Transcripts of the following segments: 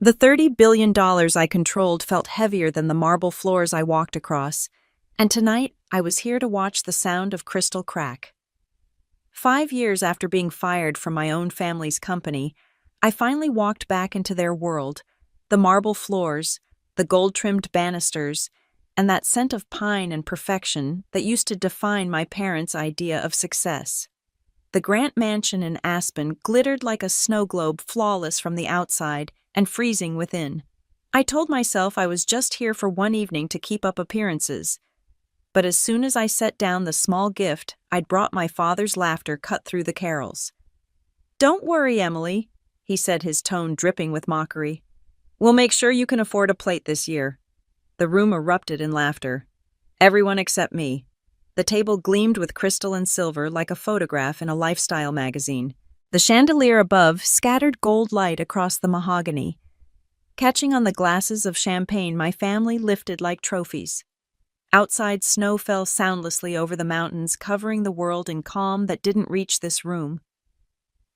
The $30 billion I controlled felt heavier than the marble floors I walked across, and tonight I was here to watch the sound of crystal crack. 5 years after being fired from my own family's company, I finally walked back into their world, the marble floors, the gold-trimmed banisters, and that scent of pine and perfection that used to define my parents' idea of success. The Grant Mansion in Aspen glittered like a snow globe, flawless from the outside and freezing within. I told myself I was just here for one evening to keep up appearances. But as soon as I set down the small gift I'd brought, my father's laughter cut through the carols. "Don't worry, Emily," he said, his tone dripping with mockery. "We'll make sure you can afford a plate this year." The room erupted in laughter. Everyone except me. The table gleamed with crystal and silver like a photograph in a lifestyle magazine. The chandelier above scattered gold light across the mahogany. Catching on the glasses of champagne my family lifted like trophies. Outside, snow fell soundlessly over the mountains, covering the world in calm that didn't reach this room.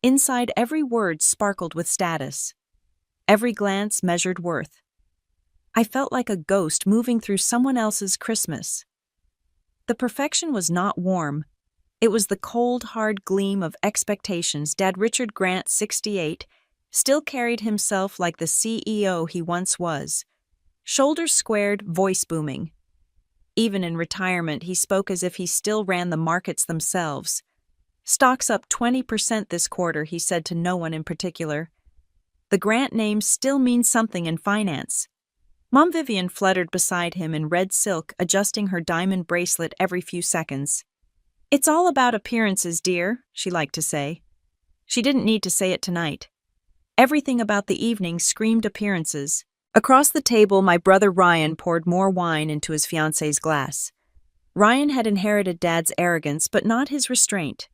Inside, every word sparkled with status. Every glance measured worth. I felt like a ghost moving through someone else's Christmas. The perfection was not warm. It was the cold, hard gleam of expectations. Dad Richard Grant, 68, still carried himself like the CEO he once was. Shoulders squared, voice booming. Even in retirement, he spoke as if he still ran the markets themselves. "Stocks up 20% this quarter," he said to no one in particular. The Grant name still means something in finance. Mom Vivian fluttered beside him in red silk, adjusting her diamond bracelet every few seconds. "It's all about appearances, dear," she liked to say. She didn't need to say it tonight. Everything about the evening screamed appearances. Across the table, my brother Ryan poured more wine into his fiancée's glass. Ryan had inherited Dad's arrogance, but not his restraint.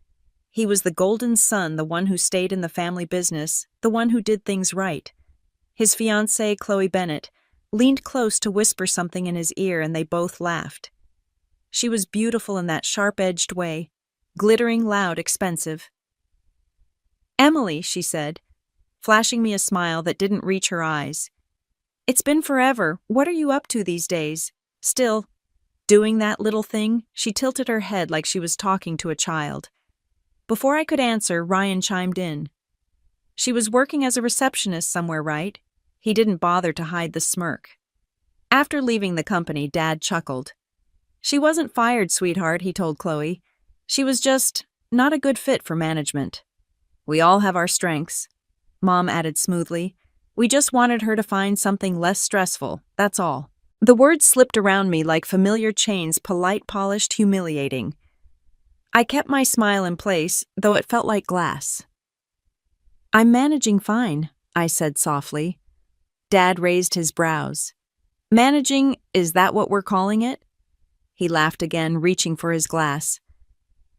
He was the golden son, the one who stayed in the family business, the one who did things right. His fiancée, Chloe Bennett, leaned close to whisper something in his ear, and they both laughed. She was beautiful in that sharp-edged way, glittering, loud, expensive. "Emily," she said, flashing me a smile that didn't reach her eyes. "It's been forever. What are you up to these days? Still doing that little thing?" She tilted her head like she was talking to a child. Before I could answer, Ryan chimed in. "She was working as a receptionist somewhere, right?" He didn't bother to hide the smirk. After leaving the company, Dad chuckled. "She wasn't fired, sweetheart," he told Chloe. "She was just not a good fit for management." "We all have our strengths," Mom added smoothly. "We just wanted her to find something less stressful, that's all." The words slipped around me like familiar chains, polite, polished, humiliating. I kept my smile in place, though it felt like glass. "I'm managing fine," I said softly. Dad raised his brows. "Managing, is that what we're calling it?" He laughed again, reaching for his glass.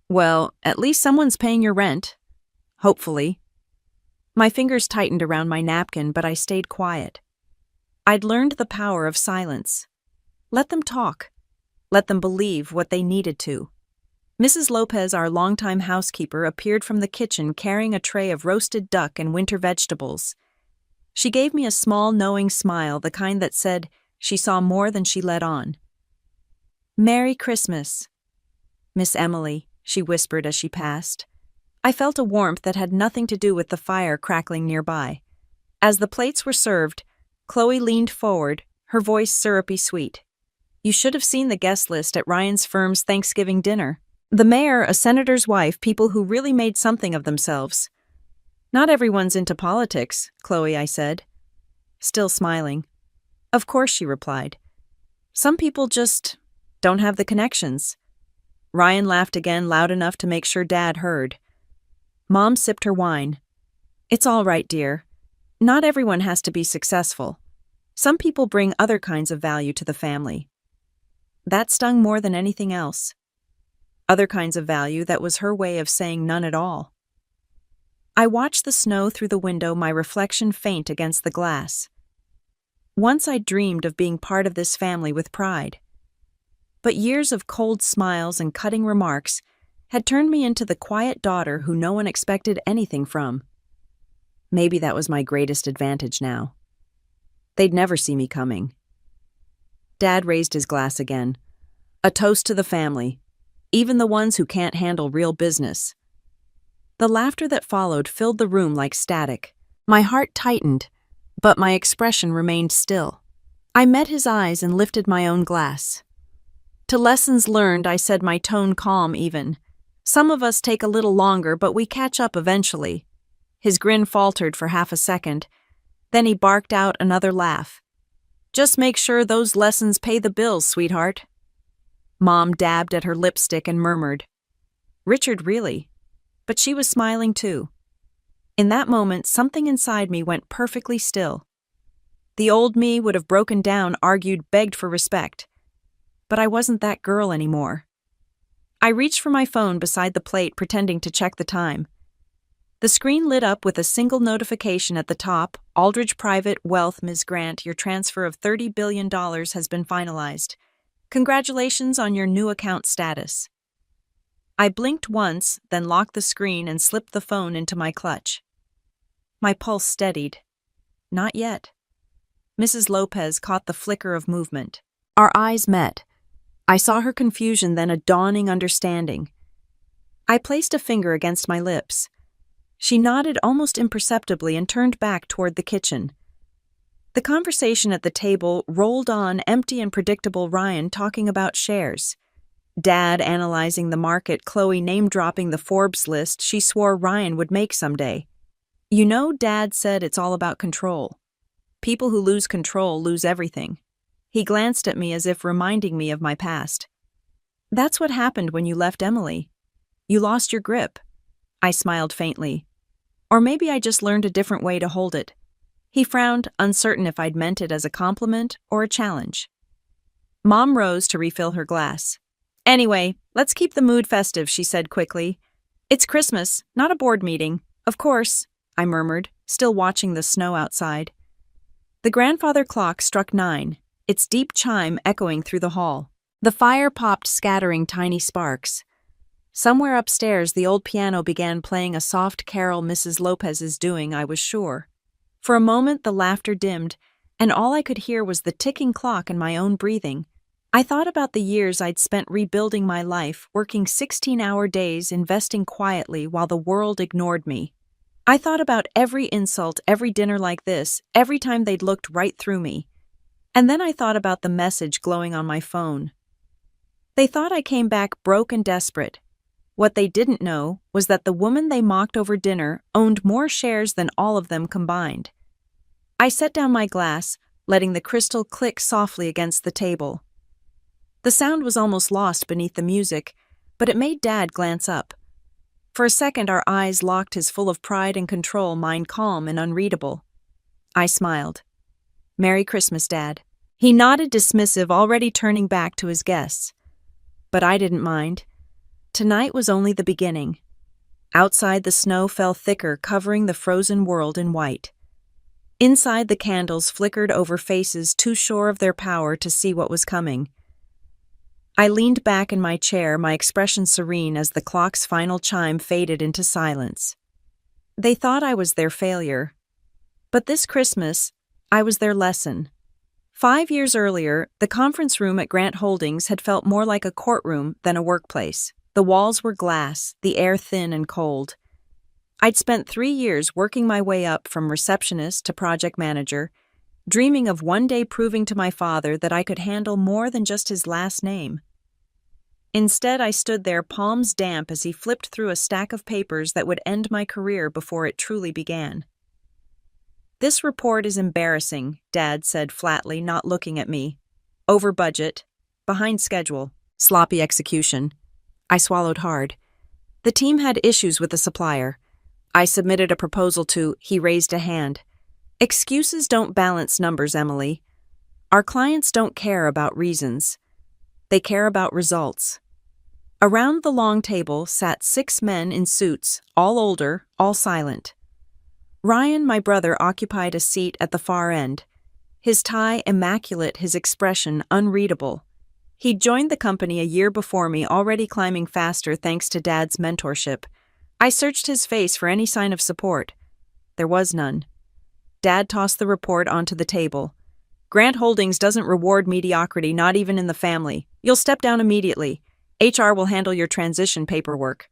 "Well, at least someone's paying your rent. Hopefully." My fingers tightened around my napkin, but I stayed quiet. I'd learned the power of silence. Let them talk. Let them believe what they needed to. Mrs. Lopez, our longtime housekeeper, appeared from the kitchen carrying a tray of roasted duck and winter vegetables. She gave me a small, knowing smile, the kind that said she saw more than she let on. "Merry Christmas, Miss Emily," she whispered as she passed. I felt a warmth that had nothing to do with the fire crackling nearby. As the plates were served, Chloe leaned forward, her voice syrupy sweet. "You should have seen the guest list at Ryan's firm's Thanksgiving dinner. The mayor, a senator's wife, people who really made something of themselves." "Not everyone's into politics, Chloe," I said, still smiling. "Of course," she replied. "Some people just don't have the connections." Ryan laughed again, loud enough to make sure Dad heard. Mom sipped her wine. "It's all right, dear. Not everyone has to be successful. Some people bring other kinds of value to the family." That stung more than anything else. Other kinds of value, that was her way of saying none at all. I watched the snow through the window, my reflection faint against the glass. Once I dreamed of being part of this family with pride. But years of cold smiles and cutting remarks had turned me into the quiet daughter who no one expected anything from. Maybe that was my greatest advantage now. They'd never see me coming. Dad raised his glass again. A toast to the family, even the ones who can't handle real business. The laughter that followed filled the room like static. My heart tightened, but my expression remained still. I met his eyes and lifted my own glass. To lessons learned, I said, my tone calm even. Some of us take a little longer, but we catch up eventually. His grin faltered for half a second. Then he barked out another laugh. Just make sure those lessons pay the bills, sweetheart. Mom dabbed at her lipstick and murmured, Richard, really? But she was smiling too. In that moment, something inside me went perfectly still. The old me would have broken down, argued, begged for respect. But I wasn't that girl anymore. I reached for my phone beside the plate, pretending to check the time. The screen lit up with a single notification at the top. Aldridge Private Wealth, Ms. Grant, your transfer of $30 billion has been finalized. Congratulations on your new account status. I blinked once, then locked the screen and slipped the phone into my clutch. My pulse steadied. Not yet. Mrs. Lopez caught the flicker of movement. Our eyes met. I saw her confusion, then a dawning understanding. I placed a finger against my lips. She nodded almost imperceptibly and turned back toward the kitchen. The conversation at the table rolled on, empty and predictable. Ryan talking about shares. Dad analyzing the market, Chloe name-dropping the Forbes list she swore Ryan would make someday. You know, Dad said it's all about control. People who lose control lose everything. He glanced at me as if reminding me of my past. That's what happened when you left Emily. You lost your grip. I smiled faintly. Or maybe I just learned a different way to hold it. He frowned, uncertain if I'd meant it as a compliment or a challenge. Mom rose to refill her glass. Anyway, let's keep the mood festive, she said quickly. It's Christmas, not a board meeting. Of course, I murmured, still watching the snow outside. The grandfather clock struck 9, its deep chime echoing through the hall. The fire popped, scattering tiny sparks. Somewhere upstairs, the old piano began playing a soft carol Mrs. Lopez is doing, I was sure. For a moment, the laughter dimmed, and all I could hear was the ticking clock and my own breathing. I thought about the years I'd spent rebuilding my life, working 16-hour days, investing quietly while the world ignored me. I thought about every insult, every dinner like this, every time they'd looked right through me. And then I thought about the message glowing on my phone. They thought I came back broke and desperate. What they didn't know was that the woman they mocked over dinner owned more shares than all of them combined. I set down my glass, letting the crystal click softly against the table. The sound was almost lost beneath the music, but it made Dad glance up. For a second, our eyes locked, his full of pride and control, mine calm and unreadable. I smiled. Merry Christmas, Dad. He nodded dismissive, already turning back to his guests. But I didn't mind. Tonight was only the beginning. Outside, the snow fell thicker, covering the frozen world in white. Inside, the candles flickered over faces too sure of their power to see what was coming. I leaned back in my chair, my expression serene as the clock's final chime faded into silence. They thought I was their failure. But this Christmas, I was their lesson. 5 years earlier, the conference room at Grant Holdings had felt more like a courtroom than a workplace. The walls were glass, the air thin and cold. I'd spent 3 years working my way up from receptionist to project manager, dreaming of one day proving to my father that I could handle more than just his last name. Instead, I stood there, palms damp, as he flipped through a stack of papers that would end my career before it truly began. This report is embarrassing, Dad said flatly, not looking at me. Over budget, behind schedule, sloppy execution. I swallowed hard. The team had issues with the supplier. I submitted a proposal to, he raised a hand. Excuses don't balance numbers, Emily. Our clients don't care about reasons. They care about results. Around the long table sat 6 men in suits, all older, all silent. Ryan, my brother, occupied a seat at the far end. His tie immaculate, his expression unreadable. He'd joined the company a year before me, already climbing faster thanks to Dad's mentorship. I searched his face for any sign of support. There was none. Dad tossed the report onto the table. Grant Holdings doesn't reward mediocrity, not even in the family. You'll step down immediately. HR will handle your transition paperwork.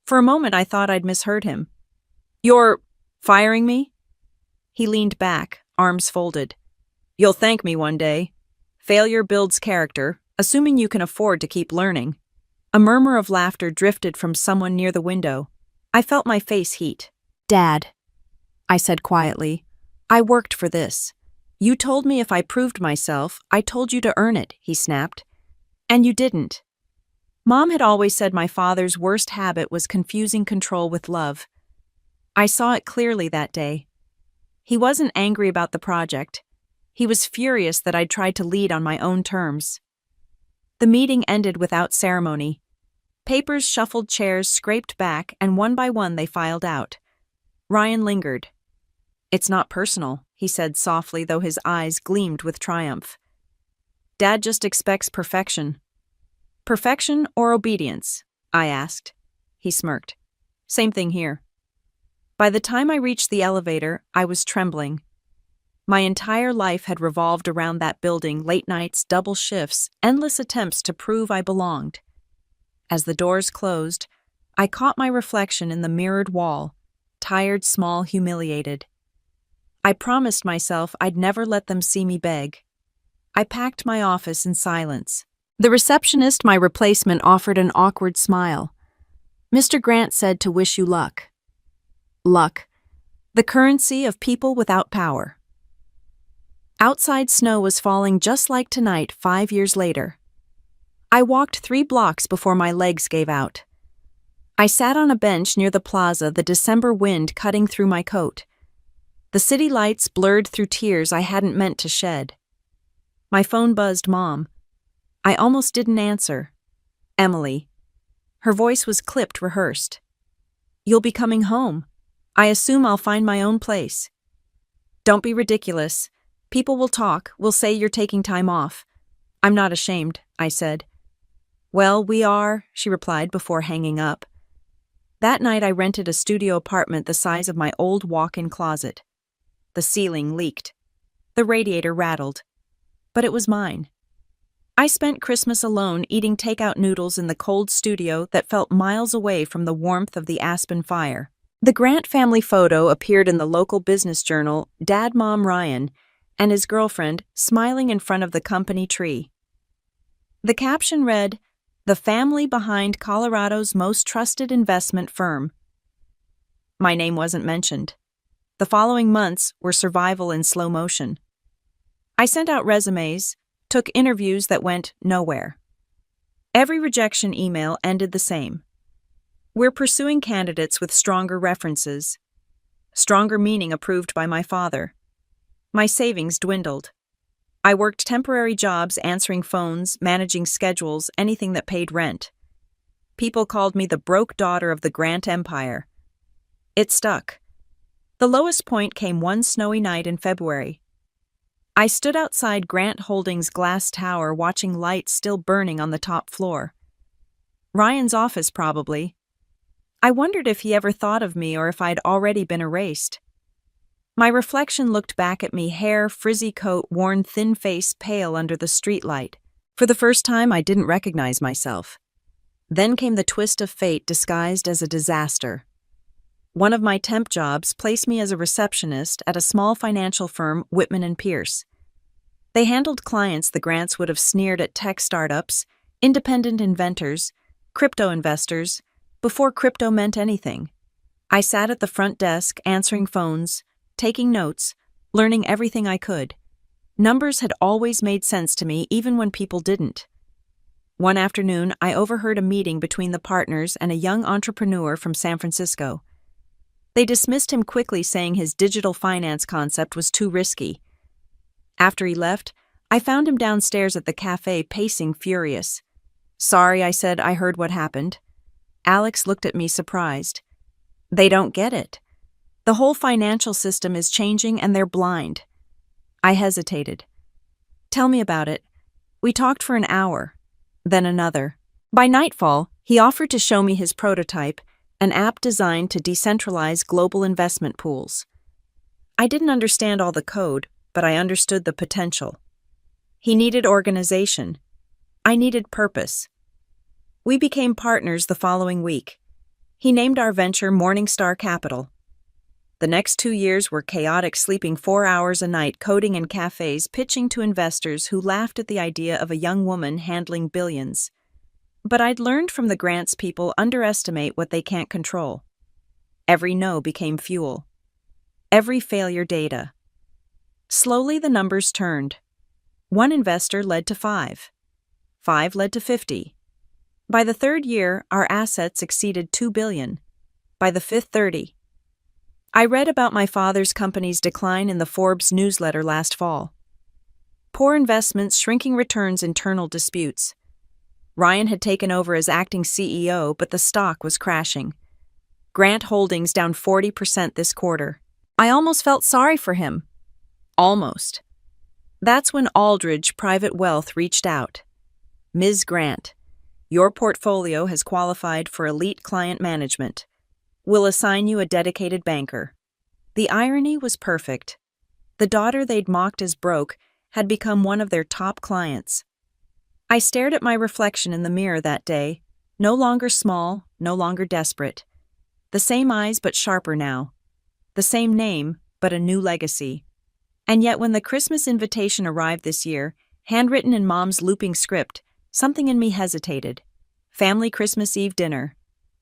For a moment, I thought I'd misheard him. You're firing me? He leaned back, arms folded. You'll thank me one day. Failure builds character, assuming you can afford to keep learning. A murmur of laughter drifted from someone near the window. I felt my face heat. Dad, I said quietly, I worked for this. You told me if I proved myself, I told you to earn it, he snapped. And you didn't. Mom had always said my father's worst habit was confusing control with love. I saw it clearly that day. He wasn't angry about the project. He was furious that I'd tried to lead on my own terms. The meeting ended without ceremony. Papers shuffled, chairs scraped back, and one by one they filed out. Ryan lingered. It's not personal, he said softly, though his eyes gleamed with triumph. Dad just expects perfection. Perfection or obedience? I asked. He smirked. Same thing here. By the time I reached the elevator, I was trembling. My entire life had revolved around that building, late nights, double shifts, endless attempts to prove I belonged. As the doors closed, I caught my reflection in the mirrored wall, tired, small, humiliated. I promised myself I'd never let them see me beg. I packed my office in silence. The receptionist, my replacement, offered an awkward smile. Mr. Grant said to wish you luck. Luck, the currency of people without power. Outside snow was falling just like tonight 5 years later. I walked 3 blocks before my legs gave out. I sat on a bench near the plaza, the December wind cutting through my coat. The city lights blurred through tears I hadn't meant to shed. My phone buzzed Mom. I almost didn't answer. Emily. Her voice was clipped, rehearsed. You'll be coming home. I assume I'll find my own place. Don't be ridiculous. People will talk, will say you're taking time off. I'm not ashamed, I said. Well, we are, she replied before hanging up. That night I rented a studio apartment the size of my old walk-in closet. The ceiling leaked. The radiator rattled. But it was mine. I spent Christmas alone eating takeout noodles in the cold studio that felt miles away from the warmth of the Aspen fire. The Grant family photo appeared in the local business journal, Dad, Mom, Ryan, and his girlfriend smiling in front of the company tree. The caption read, "The family behind Colorado's most trusted investment firm." My name wasn't mentioned. The following months were survival in slow motion. I sent out resumes, took interviews that went nowhere. Every rejection email ended the same. We're pursuing candidates with stronger references. Stronger meaning approved by my father. My savings dwindled. I worked temporary jobs answering phones, managing schedules, anything that paid rent. People called me the broke daughter of the Grant Empire. It stuck. The lowest point came one snowy night in February. I stood outside Grant Holdings' glass tower watching lights still burning on the top floor. Ryan's office, probably. I wondered if he ever thought of me or if I'd already been erased. My reflection looked back at me, hair, frizzy coat, worn, thin face, pale under the streetlight. For the first time, I didn't recognize myself. Then came the twist of fate disguised as a disaster. One of my temp jobs placed me as a receptionist at a small financial firm, Whitman & Pierce. They handled clients the Grants would have sneered at tech startups, independent inventors, crypto investors, before crypto meant anything. I sat at the front desk, answering phones, taking notes, learning everything I could. Numbers had always made sense to me, even when people didn't. One afternoon, I overheard a meeting between the partners and a young entrepreneur from San Francisco. They dismissed him quickly, saying his digital finance concept was too risky. After he left, I found him downstairs at the cafe, pacing, furious. Sorry, I said, I heard what happened. Alex looked at me surprised. They don't get it. The whole financial system is changing and they're blind. I hesitated. Tell me about it. We talked for an hour, then another. By nightfall, he offered to show me his prototype, an app designed to decentralize global investment pools. I didn't understand all the code, but I understood the potential. He needed organization. I needed purpose. We became partners the following week. He named our venture Morningstar Capital. The next 2 years were chaotic, sleeping 4 hours a night, coding in cafes, pitching to investors who laughed at the idea of a young woman handling billions. But I'd learned from the grants people underestimate what they can't control. Every no became fuel. Every failure data. Slowly the numbers turned. 1 investor led to 5. 5 led to 50. By the 3rd year, our assets exceeded $2 billion. By the 5th, 30. I read about my father's company's decline in the Forbes newsletter last fall. Poor investments, shrinking returns, internal disputes. Ryan had taken over as acting CEO, but the stock was crashing. Grant Holdings down 40% this quarter. I almost felt sorry for him. Almost. That's when Aldridge Private Wealth reached out. Ms. Grant, your portfolio has qualified for elite client management. We'll assign you a dedicated banker. The irony was perfect. The daughter they'd mocked as broke had become one of their top clients. I stared at my reflection in the mirror that day, no longer small, no longer desperate. The same eyes but sharper now. The same name, but a new legacy. And yet when the Christmas invitation arrived this year, handwritten in Mom's looping script, something in me hesitated. Family Christmas Eve dinner.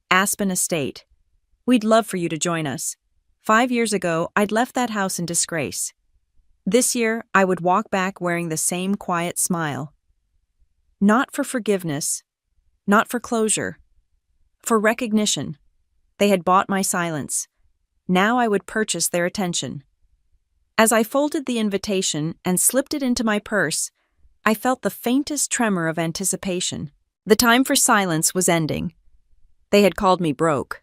Aspen Estate. We'd love for you to join us. 5 years ago, I'd left that house in disgrace. This year, I would walk back wearing the same quiet smile. Not for forgiveness, not for closure, for recognition. They had bought my silence. Now I would purchase their attention. As I folded the invitation and slipped it into my purse, I felt the faintest tremor of anticipation. The time for silence was ending. They had called me broke.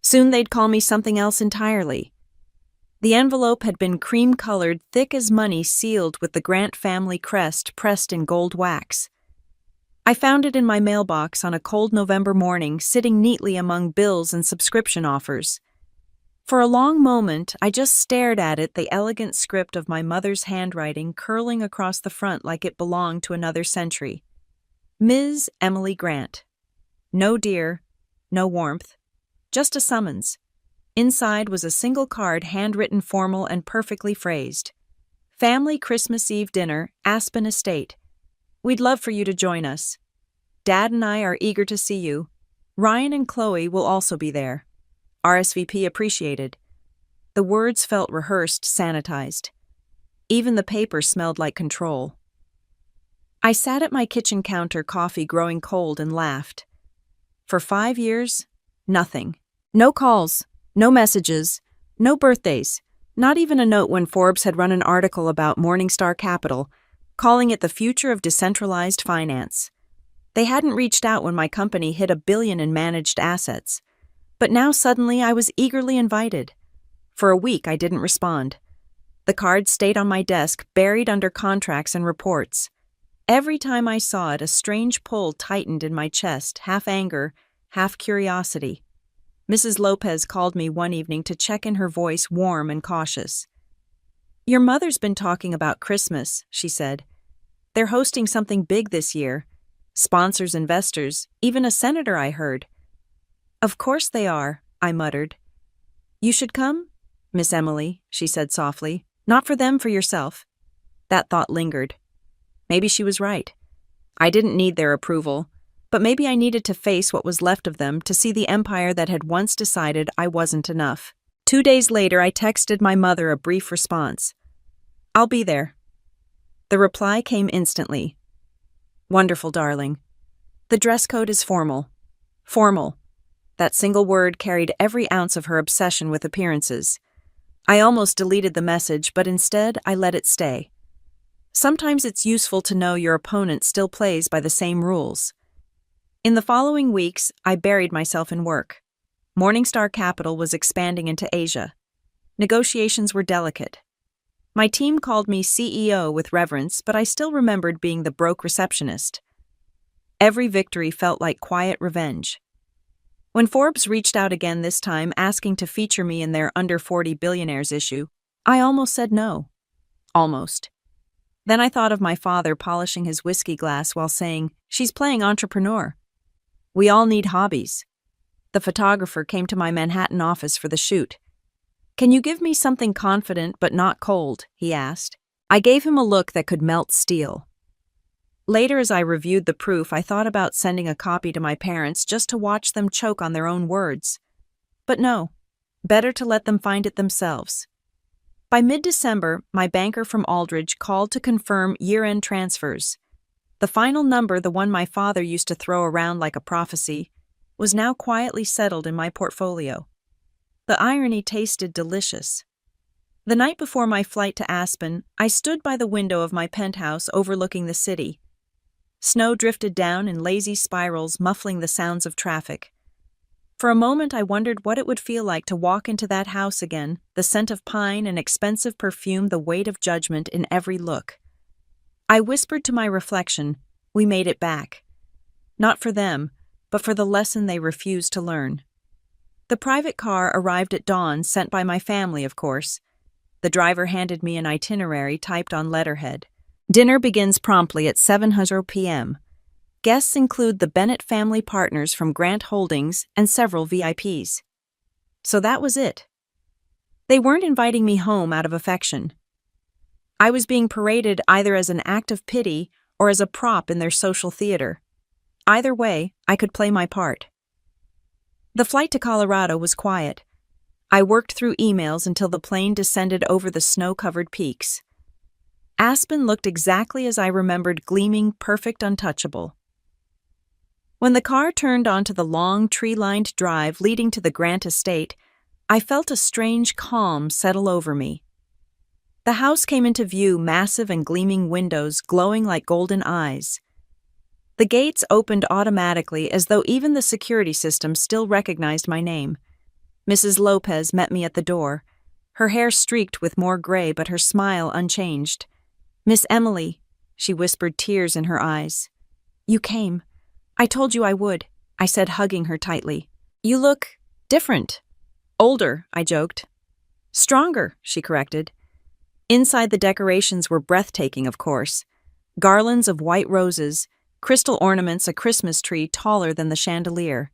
Soon they'd call me something else entirely. The envelope had been cream-colored, thick as money, sealed with the Grant family crest pressed in gold wax. I found it in my mailbox on a cold November morning, sitting neatly among bills and subscription offers. For a long moment, I just stared at it, the elegant script of my mother's handwriting curling across the front like it belonged to another century. Ms. Emily Grant. No dear, no warmth. Just a summons. Inside was a single card, handwritten, formal, and perfectly phrased. Family Christmas Eve dinner, Aspen Estate. We'd love for you to join us. Dad and I are eager to see you. Ryan and Chloe will also be there. RSVP appreciated. The words felt rehearsed, sanitized. Even the paper smelled like control. I sat at my kitchen counter, coffee growing cold, and laughed. For 5 years, nothing. No calls, no messages, no birthdays, not even a note when Forbes had run an article about Morningstar Capital, calling it the future of decentralized finance. They hadn't reached out when my company hit $1 billion in managed assets. But now suddenly I was eagerly invited. For a week I didn't respond. The card stayed on my desk, buried under contracts and reports. Every time I saw it, a strange pull tightened in my chest, half anger, half curiosity. Mrs. Lopez called me one evening to check in, her voice warm and cautious. "Your mother's been talking about Christmas," she said. "They're hosting something big this year. Sponsors, investors, even a senator, I heard." "Of course they are," I muttered. "You should come, Miss Emily," she said softly. "Not for them, for yourself." That thought lingered. Maybe she was right. I didn't need their approval, but maybe I needed to face what was left of them, to see the empire that had once decided I wasn't enough. 2 days later, I texted my mother a brief response. "I'll be there." The reply came instantly. "Wonderful, darling. The dress code is formal." Formal. That single word carried every ounce of her obsession with appearances. I almost deleted the message, but instead I let it stay. Sometimes it's useful to know your opponent still plays by the same rules. In the following weeks, I buried myself in work. Morningstar Capital was expanding into Asia. Negotiations were delicate. My team called me CEO with reverence, but I still remembered being the broke receptionist. Every victory felt like quiet revenge. When Forbes reached out again this time, asking to feature me in their Under 40 Billionaires issue, I almost said no. Almost. Then I thought of my father polishing his whiskey glass while saying, "She's playing entrepreneur." We all need hobbies. The photographer came to my Manhattan office for the shoot. "Can you give me something confident but not cold?" he asked. I gave him a look that could melt steel. Later, as I reviewed the proof, I thought about sending a copy to my parents just to watch them choke on their own words. But no, better to let them find it themselves. By mid-December, my banker from Aldridge called to confirm year-end transfers. The final number, the one my father used to throw around like a prophecy, was now quietly settled in my portfolio. The irony tasted delicious. The night before my flight to Aspen, I stood by the window of my penthouse overlooking the city. Snow drifted down in lazy spirals, muffling the sounds of traffic. For a moment, I wondered what it would feel like to walk into that house again, the scent of pine and expensive perfume, the weight of judgment in every look. I whispered to my reflection, "We made it back." Not for them, but for the lesson they refused to learn. The private car arrived at dawn, sent by my family, of course. The driver handed me an itinerary typed on letterhead. Dinner begins promptly at 7:00 p.m. Guests include the Bennett family partners from Grant Holdings and several VIPs. So that was it. They weren't inviting me home out of affection. I was being paraded either as an act of pity or as a prop in their social theater. Either way, I could play my part. The flight to Colorado was quiet. I worked through emails until the plane descended over the snow-covered peaks. Aspen looked exactly as I remembered, gleaming, perfect, untouchable. When the car turned onto the long, tree-lined drive leading to the Grant estate, I felt a strange calm settle over me. The house came into view, massive and gleaming windows glowing like golden eyes. The gates opened automatically as though even the security system still recognized my name. Mrs. Lopez met me at the door, her hair streaked with more gray but her smile unchanged. "Miss Emily," she whispered, tears in her eyes. "You came. I told you I would," I said, hugging her tightly. "You look different." "Older," I joked. "Stronger," she corrected. Inside, the decorations were breathtaking, of course. Garlands of white roses, crystal ornaments, a Christmas tree taller than the chandelier.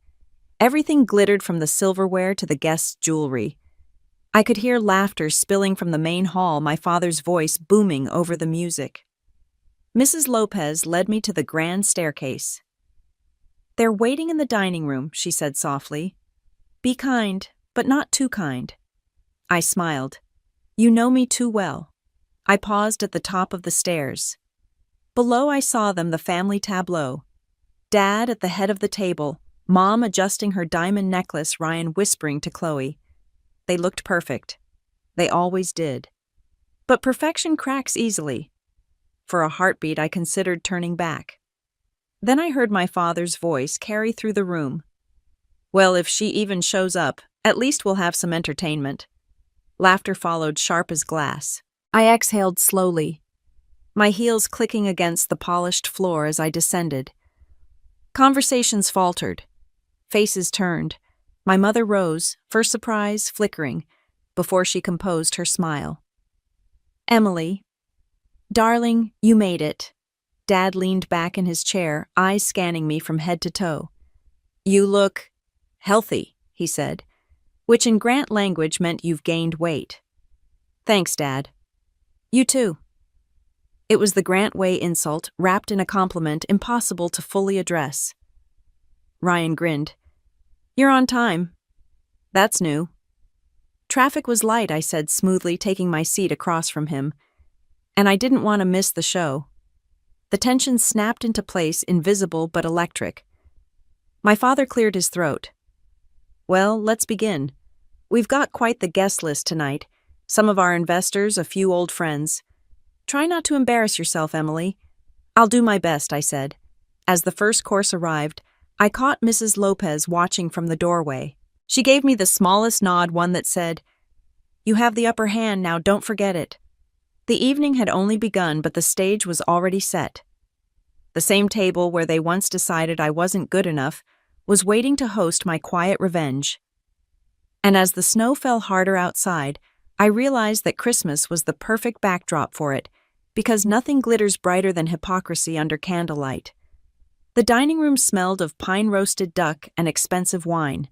Everything glittered from the silverware to the guests' jewelry. I could hear laughter spilling from the main hall, my father's voice booming over the music. Mrs. Lopez led me to the grand staircase. "They're waiting in the dining room," she said softly. "Be kind, but not too kind." I smiled. "You know me too well." I paused at the top of the stairs. Below, I saw them, the family tableau. Dad at the head of the table, Mom adjusting her diamond necklace, Ryan whispering to Chloe. They looked perfect. They always did. But perfection cracks easily. For a heartbeat, I considered turning back. Then I heard my father's voice carry through the room. "Well, if she even shows up, at least we'll have some entertainment." Laughter followed, sharp as glass. I exhaled slowly, my heels clicking against the polished floor as I descended. Conversations faltered. Faces turned. My mother rose, first surprise flickering, before she composed her smile. "Emily, darling, you made it." Dad leaned back in his chair, eyes scanning me from head to toe. "You look healthy," he said, which in Grant language meant you've gained weight. "Thanks, Dad." "You too." It was the Grant way insult, wrapped in a compliment impossible to fully address. Ryan grinned. "You're on time." "That's new." "Traffic was light," I said smoothly, taking my seat across from him. "And I didn't want to miss the show." The tension snapped into place, invisible but electric. My father cleared his throat. "Well, let's begin. We've got quite the guest list tonight. Some of our investors, a few old friends. Try not to embarrass yourself, Emily." "I'll do my best," I said. As the first course arrived, I caught Mrs. Lopez watching from the doorway. She gave me the smallest nod, one that said, "You have the upper hand now, don't forget it." The evening had only begun, but the stage was already set. The same table where they once decided I wasn't good enough was waiting to host my quiet revenge. And as the snow fell harder outside, I realized that Christmas was the perfect backdrop for it, because nothing glitters brighter than hypocrisy under candlelight. The dining room smelled of pine-roasted duck and expensive wine.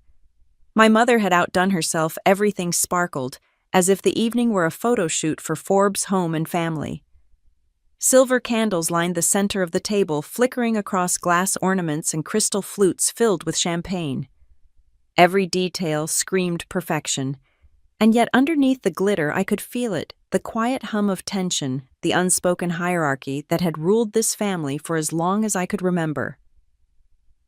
My mother had outdone herself, everything sparkled, as if the evening were a photo shoot for Forbes Home and Family. Silver candles lined the center of the table, flickering across glass ornaments and crystal flutes filled with champagne. Every detail screamed perfection, and yet underneath the glitter I could feel it, the quiet hum of tension, the unspoken hierarchy that had ruled this family for as long as I could remember.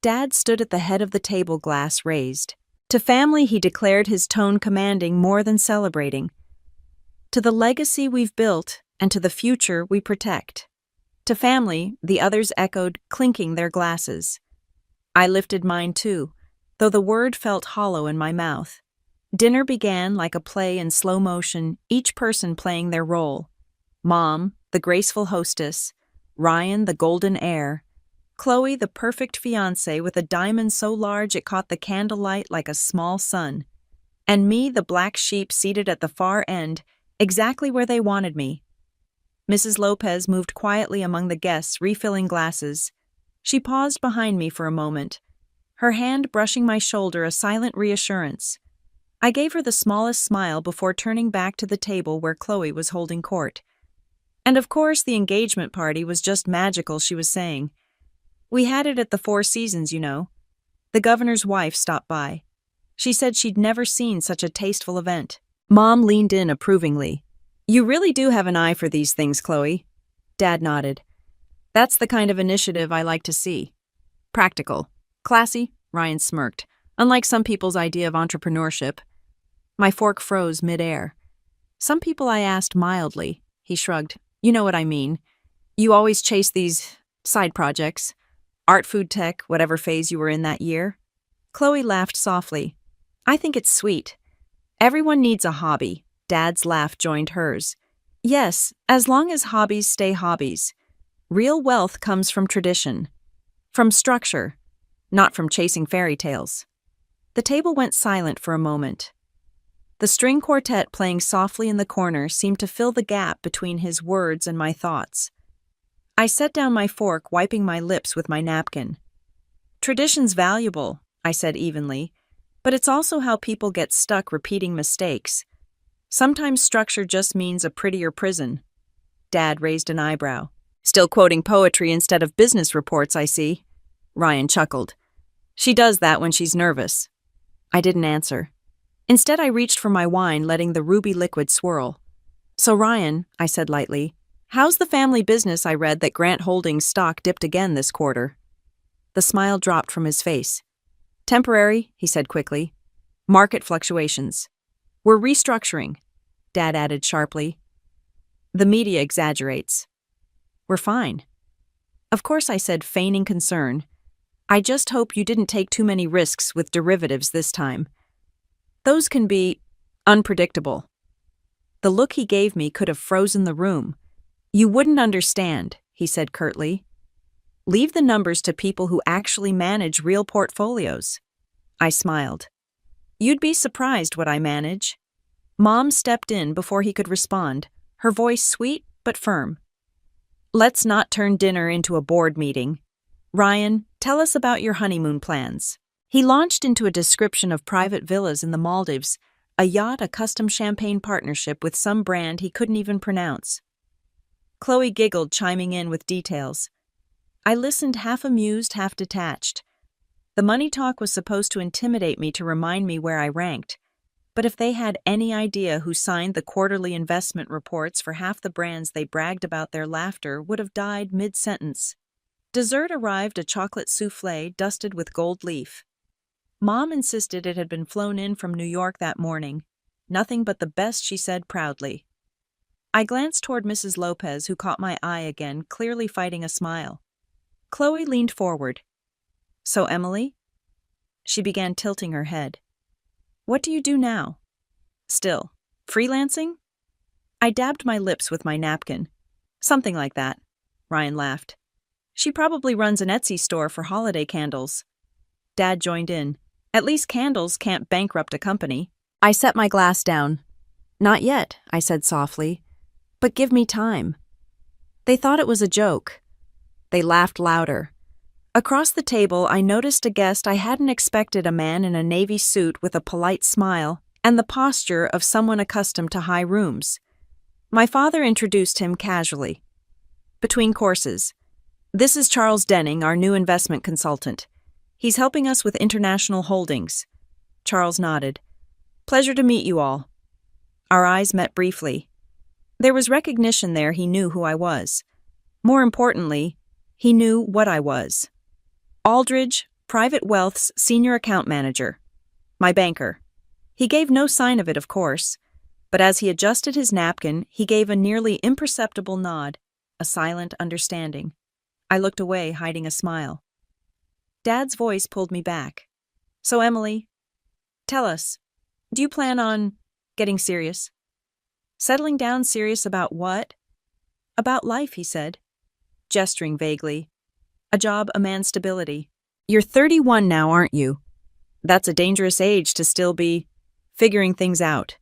Dad stood at the head of the table, glass raised. To family, he declared, his tone commanding more than celebrating. To the legacy we've built, and to the future we protect. To family, the others echoed, clinking their glasses. I lifted mine too, though the word felt hollow in my mouth. Dinner began like a play in slow motion, each person playing their role. Mom, the graceful hostess; Ryan, the golden heir; Chloe, the perfect fiancé with a diamond so large it caught the candlelight like a small sun; and me, the black sheep seated at the far end, exactly where they wanted me. Mrs. Lopez moved quietly among the guests, refilling glasses. She paused behind me for a moment, her hand brushing my shoulder, a silent reassurance. I gave her the smallest smile before turning back to the table where Chloe was holding court. And of course the engagement party was just magical, she was saying. We had it at the Four Seasons, you know. The governor's wife stopped by. She said she'd never seen such a tasteful event. Mom leaned in approvingly. You really do have an eye for these things, Chloe. Dad nodded. That's the kind of initiative I like to see. Practical. Classy, Ryan smirked, unlike some people's idea of entrepreneurship. My fork froze midair. Some people, I asked mildly. He shrugged. You know what I mean. You always chase these side projects. Art, food, tech, whatever phase you were in that year. Chloe laughed softly. I think it's sweet. Everyone needs a hobby. Dad's laugh joined hers. Yes, as long as hobbies stay hobbies. Real wealth comes from tradition. From structure. Not from chasing fairy tales. The table went silent for a moment. The string quartet playing softly in the corner seemed to fill the gap between his words and my thoughts. I set down my fork, wiping my lips with my napkin. Tradition's valuable, I said evenly, but it's also how people get stuck repeating mistakes. Sometimes structure just means a prettier prison. Dad raised an eyebrow. Still quoting poetry instead of business reports, I see. Ryan chuckled. She does that when she's nervous. I didn't answer. Instead, I reached for my wine, letting the ruby liquid swirl. So Ryan, I said lightly, how's the family business? I read that Grant Holdings stock dipped again this quarter. The smile dropped from his face. Temporary, he said quickly. Market fluctuations. We're restructuring, Dad added sharply. The media exaggerates. We're fine. Of course, I said, feigning concern. I just hope you didn't take too many risks with derivatives this time. Those can be unpredictable. The look he gave me could have frozen the room. You wouldn't understand, he said curtly. Leave the numbers to people who actually manage real portfolios. I smiled. You'd be surprised what I manage. Mom stepped in before he could respond, her voice sweet but firm. Let's not turn dinner into a board meeting. Ryan, tell us about your honeymoon plans. He launched into a description of private villas in the Maldives, a yacht, a custom champagne partnership with some brand he couldn't even pronounce. Chloe giggled, chiming in with details. I listened, half amused, half detached. The money talk was supposed to intimidate me, to remind me where I ranked. But if they had any idea who signed the quarterly investment reports for half the brands they bragged about, their laughter would have died mid-sentence. Dessert arrived, a chocolate soufflé dusted with gold leaf. Mom insisted it had been flown in from New York that morning. Nothing but the best, she said proudly. I glanced toward Mrs. Lopez, who caught my eye again, clearly fighting a smile. Chloe leaned forward. So, Emily? She began tilting her head. What do you do now? Still, freelancing? I dabbed my lips with my napkin. Something like that, Ryan laughed. She probably runs an Etsy store for holiday candles. Dad joined in. At least candles can't bankrupt a company. I set my glass down. Not yet, I said softly. But give me time. They thought it was a joke. They laughed louder. Across the table, I noticed a guest I hadn't expected, a man in a navy suit with a polite smile and the posture of someone accustomed to high rooms. My father introduced him casually. Between courses, "This is Charles Denning, our new investment consultant. He's helping us with international holdings." Charles nodded. "Pleasure to meet you all." Our eyes met briefly. There was recognition there. He knew who I was. More importantly, he knew what I was. Aldridge, Private Wealth's senior account manager. My banker. He gave no sign of it, of course, but as he adjusted his napkin, he gave a nearly imperceptible nod, a silent understanding. I looked away, hiding a smile. Dad's voice pulled me back. "So, Emily, tell us, do you plan on getting serious?" "Settling down serious about what?" "About life," he said, gesturing vaguely. "A job, a man's stability. You're 31 now, aren't you? That's a dangerous age to still be figuring things out."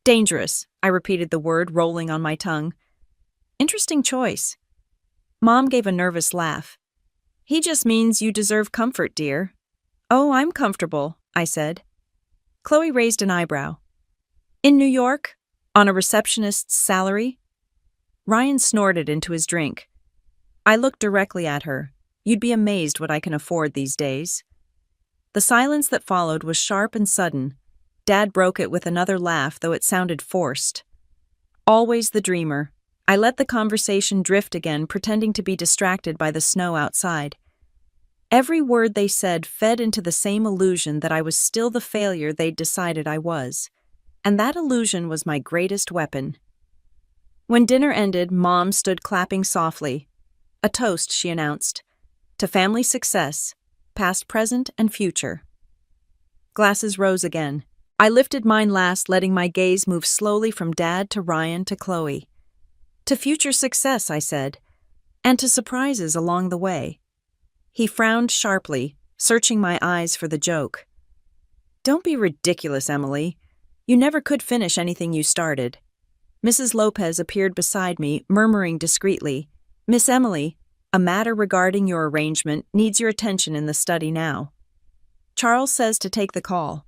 "Dangerous," I repeated the word, rolling on my tongue. "Interesting choice." Mom gave a nervous laugh. "He just means you deserve comfort, dear." "Oh, I'm comfortable," I said. Chloe raised an eyebrow. "In New York? On a receptionist's salary?" Ryan snorted into his drink. I looked directly at her. "You'd be amazed what I can afford these days." The silence that followed was sharp and sudden. Dad broke it with another laugh, though it sounded forced. Always the dreamer. I let the conversation drift again, pretending to be distracted by the snow outside. Every word they said fed into the same illusion that I was still the failure they'd decided I was. And that illusion was my greatest weapon. When dinner ended, Mom stood clapping softly. "A toast," she announced, "to family success, past, present, and future." Glasses rose again. I lifted mine last, letting my gaze move slowly from Dad to Ryan to Chloe. "To future success," I said, "and to surprises along the way." He frowned sharply, searching my eyes for the joke. "Don't be ridiculous, Emily. You never could finish anything you started." Mrs. Lopez appeared beside me, murmuring discreetly, "Miss Emily, a matter regarding your arrangement needs your attention in the study now. Charles says to take the call."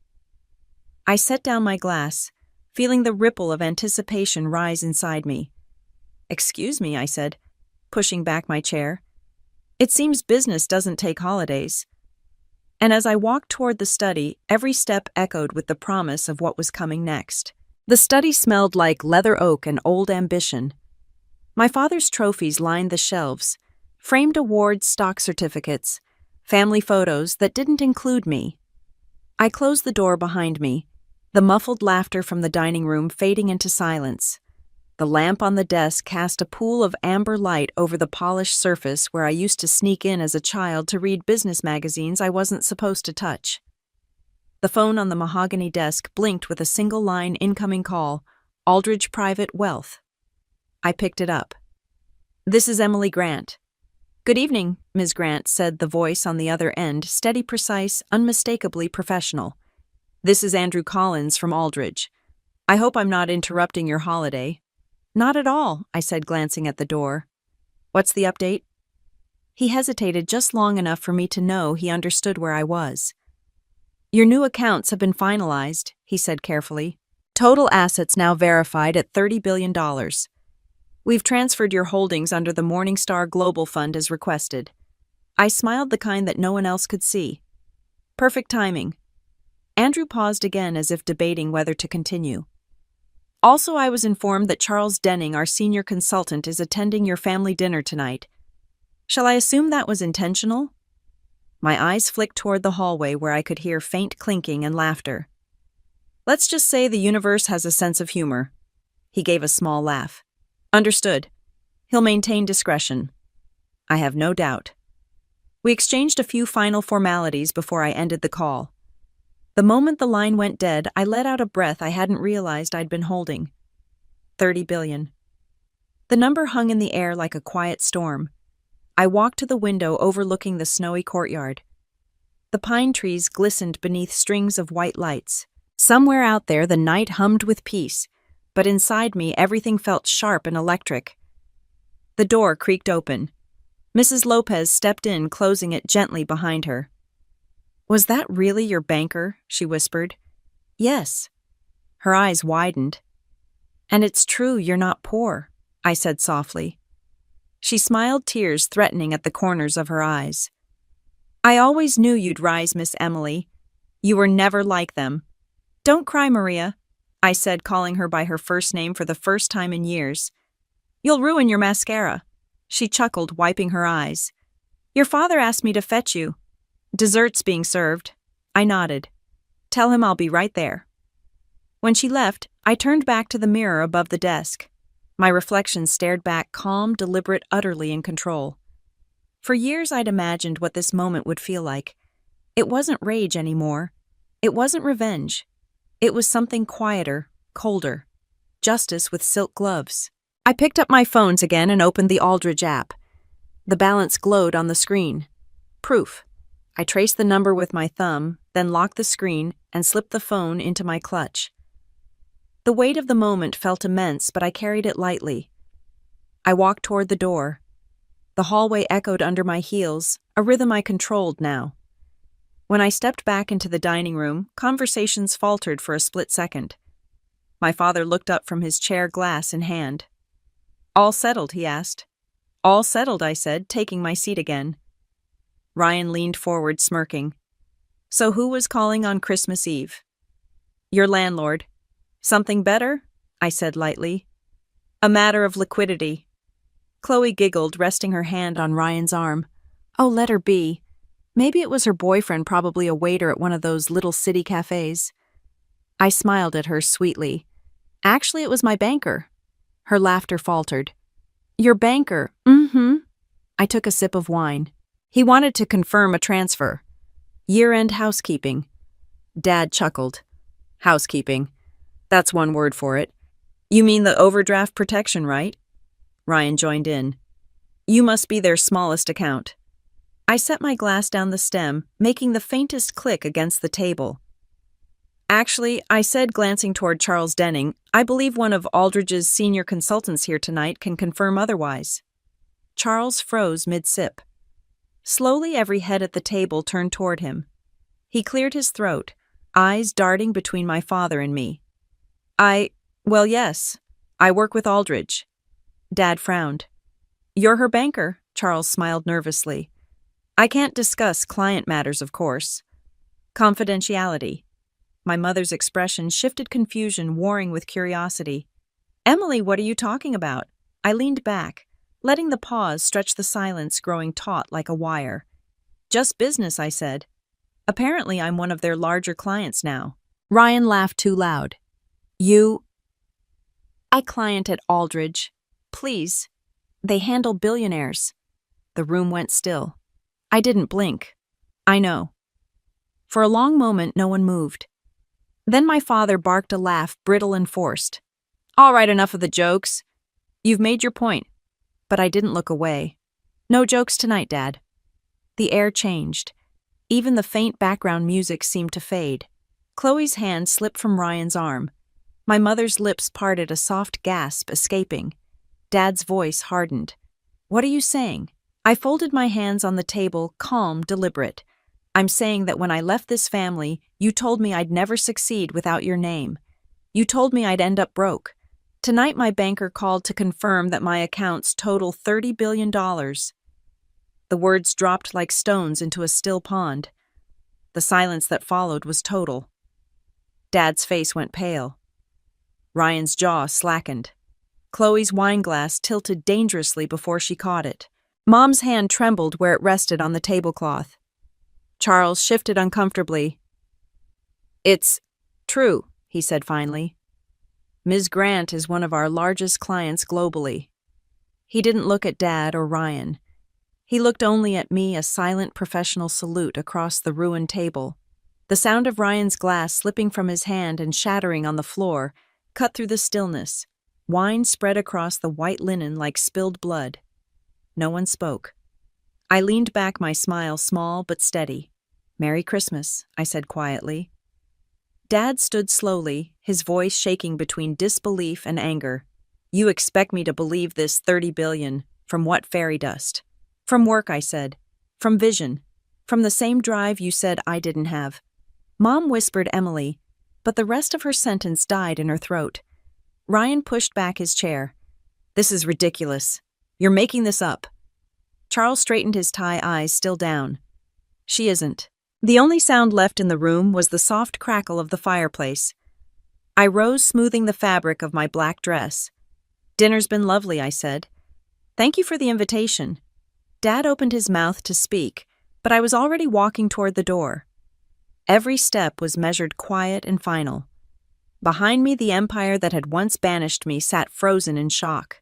I set down my glass, feeling the ripple of anticipation rise inside me. "Excuse me," I said, pushing back my chair. "It seems business doesn't take holidays." And as I walked toward the study, every step echoed with the promise of what was coming next. The study smelled like leather oak and old ambition. My father's trophies lined the shelves, framed awards, stock certificates, family photos that didn't include me. I closed the door behind me, the muffled laughter from the dining room fading into silence. The lamp on the desk cast a pool of amber light over the polished surface where I used to sneak in as a child to read business magazines I wasn't supposed to touch. The phone on the mahogany desk blinked with a single-line incoming call, "Aldridge Private Wealth." I picked it up. "This is Emily Grant." "Good evening, Ms. Grant," said the voice on the other end, steady, precise, unmistakably professional. "This is Andrew Collins from Aldridge. I hope I'm not interrupting your holiday." "Not at all," I said, glancing at the door. "What's the update?" He hesitated just long enough for me to know he understood where I was. "Your new accounts have been finalized," he said carefully. "Total assets now verified at $30 billion. We've transferred your holdings under the Morningstar Global Fund as requested." I smiled, the kind that no one else could see. "Perfect timing." Andrew paused again as if debating whether to continue. "Also, I was informed that Charles Denning, our senior consultant, is attending your family dinner tonight. Shall I assume that was intentional?" My eyes flicked toward the hallway where I could hear faint clinking and laughter. "Let's just say the universe has a sense of humor." He gave a small laugh. "Understood. He'll maintain discretion." "I have no doubt." We exchanged a few final formalities before I ended the call. The moment the line went dead, I let out a breath I hadn't realized I'd been holding. 30 billion. The number hung in the air like a quiet storm. I walked to the window overlooking the snowy courtyard. The pine trees glistened beneath strings of white lights. Somewhere out there, the night hummed with peace, but inside me everything felt sharp and electric. The door creaked open. Mrs. Lopez stepped in, closing it gently behind her. "Was that really your banker?" she whispered. "Yes." Her eyes widened. "And it's true you're not poor," I said softly. She smiled, tears threatening at the corners of her eyes. "I always knew you'd rise, Miss Emily. You were never like them." "Don't cry, Maria," I said, calling her by her first name for the first time in years. "You'll ruin your mascara." She chuckled, wiping her eyes. "Your father asked me to fetch you. Dessert's being served." I nodded. "Tell him I'll be right there." When she left, I turned back to the mirror above the desk. My reflection stared back, calm, deliberate, utterly in control. For years I'd imagined what this moment would feel like. It wasn't rage anymore. It wasn't revenge. It was something quieter, colder. Justice with silk gloves. I picked up my phones again and opened the Aldridge app. The balance glowed on the screen. Proof. I traced the number with my thumb, then locked the screen and slipped the phone into my clutch. The weight of the moment felt immense, but I carried it lightly. I walked toward the door. The hallway echoed under my heels, a rhythm I controlled now. When I stepped back into the dining room, conversations faltered for a split second. My father looked up from his chair, glass in hand. "All settled?" he asked. "All settled," I said, taking my seat again. Ryan leaned forward, smirking. "So who was calling on Christmas Eve?" "Your landlord." "Something better?" I said lightly. "A matter of liquidity." Chloe giggled, resting her hand on Ryan's arm. "Oh, let her be. Maybe it was her boyfriend, probably a waiter at one of those little city cafes." I smiled at her sweetly. "Actually, it was my banker." Her laughter faltered. "Your banker?" "Mm-hmm." I took a sip of wine. "He wanted to confirm a transfer. Year-end housekeeping." Dad chuckled. "Housekeeping. That's one word for it. You mean the overdraft protection, right?" Ryan joined in. "You must be their smallest account." I set my glass down the stem, making the faintest click against the table. "Actually," I said, glancing toward Charles Denning, "I believe one of Aldridge's senior consultants here tonight can confirm otherwise." Charles froze mid-sip. Slowly, every head at the table turned toward him. He cleared his throat, eyes darting between my father and me. Well, yes. I work with Aldridge." Dad frowned. "You're her banker," Charles smiled nervously. "I can't discuss client matters, of course." "Confidentiality." My mother's expression shifted, confusion warring with curiosity. "Emily, what are you talking about?" I leaned back, letting the pause stretch the silence, growing taut like a wire. "Just business," I said. "Apparently I'm one of their larger clients now." Ryan laughed too loud. "You—" "I client at Aldridge. Please. They handle billionaires." The room went still. I didn't blink. "I know." For a long moment, no one moved. Then my father barked a laugh, brittle and forced. "All right, enough of the jokes. You've made your point." But I didn't look away. "No jokes tonight, Dad." The air changed. Even the faint background music seemed to fade. Chloe's hand slipped from Ryan's arm. My mother's lips parted, a soft gasp escaping. Dad's voice hardened. "What are you saying?" I folded my hands on the table, calm, deliberate. "I'm saying that when I left this family, you told me I'd never succeed without your name. You told me I'd end up broke. Tonight my banker called to confirm that my accounts total $30 billion. The words dropped like stones into a still pond. The silence that followed was total. Dad's face went pale. Ryan's jaw slackened. Chloe's wineglass tilted dangerously before she caught it. Mom's hand trembled where it rested on the tablecloth. Charles shifted uncomfortably. "It's true," he said finally. "Ms. Grant is one of our largest clients globally." He didn't look at Dad or Ryan. He looked only at me, a silent professional salute across the ruined table. The sound of Ryan's glass slipping from his hand and shattering on the floor cut through the stillness. Wine spread across the white linen like spilled blood. No one spoke. I leaned back, my smile small but steady. "Merry Christmas," I said quietly. Dad stood slowly, his voice shaking between disbelief and anger. You expect me to believe this 30 billion, from what fairy dust? From work, I said. From vision. From the same drive you said I didn't have. Mom whispered Emily, but the rest of her sentence died in her throat. Ryan pushed back his chair. This is ridiculous. You're making this up. Charles straightened his tie, eyes still down. She isn't. The only sound left in the room was the soft crackle of the fireplace. I rose, smoothing the fabric of my black dress. Dinner's been lovely, I said. Thank you for the invitation. Dad opened his mouth to speak, but I was already walking toward the door. Every step was measured quiet and final. Behind me, the empire that had once banished me sat frozen in shock.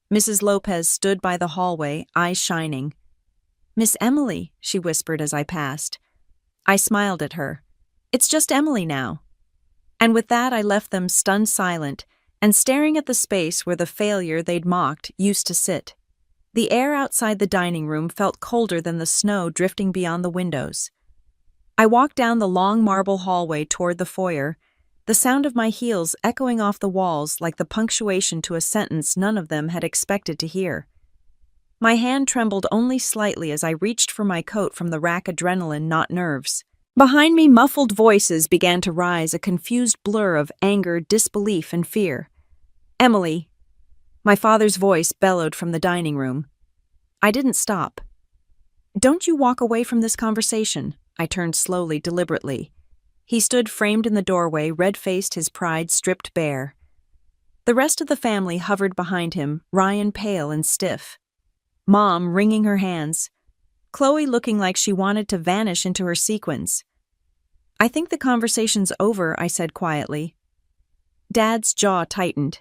Mrs. Lopez stood by the hallway, eyes shining. Miss Emily, she whispered as I passed. I smiled at her. It's just Emily now. And with that, I left them stunned silent and staring at the space where the failure they'd mocked used to sit. The air outside the dining room felt colder than the snow drifting beyond the windows. I walked down the long marble hallway toward the foyer, the sound of my heels echoing off the walls like the punctuation to a sentence none of them had expected to hear. My hand trembled only slightly as I reached for my coat from the rack, adrenaline, not nerves. Behind me, muffled voices began to rise, a confused blur of anger, disbelief, and fear. Emily. My father's voice bellowed from the dining room. I didn't stop. Don't you walk away from this conversation. I turned slowly, deliberately. He stood framed in the doorway, red-faced, his pride stripped bare. The rest of the family hovered behind him, Ryan pale and stiff. Mom wringing her hands. Chloe looking like she wanted to vanish into her sequins. I think the conversation's over, I said quietly. Dad's jaw tightened.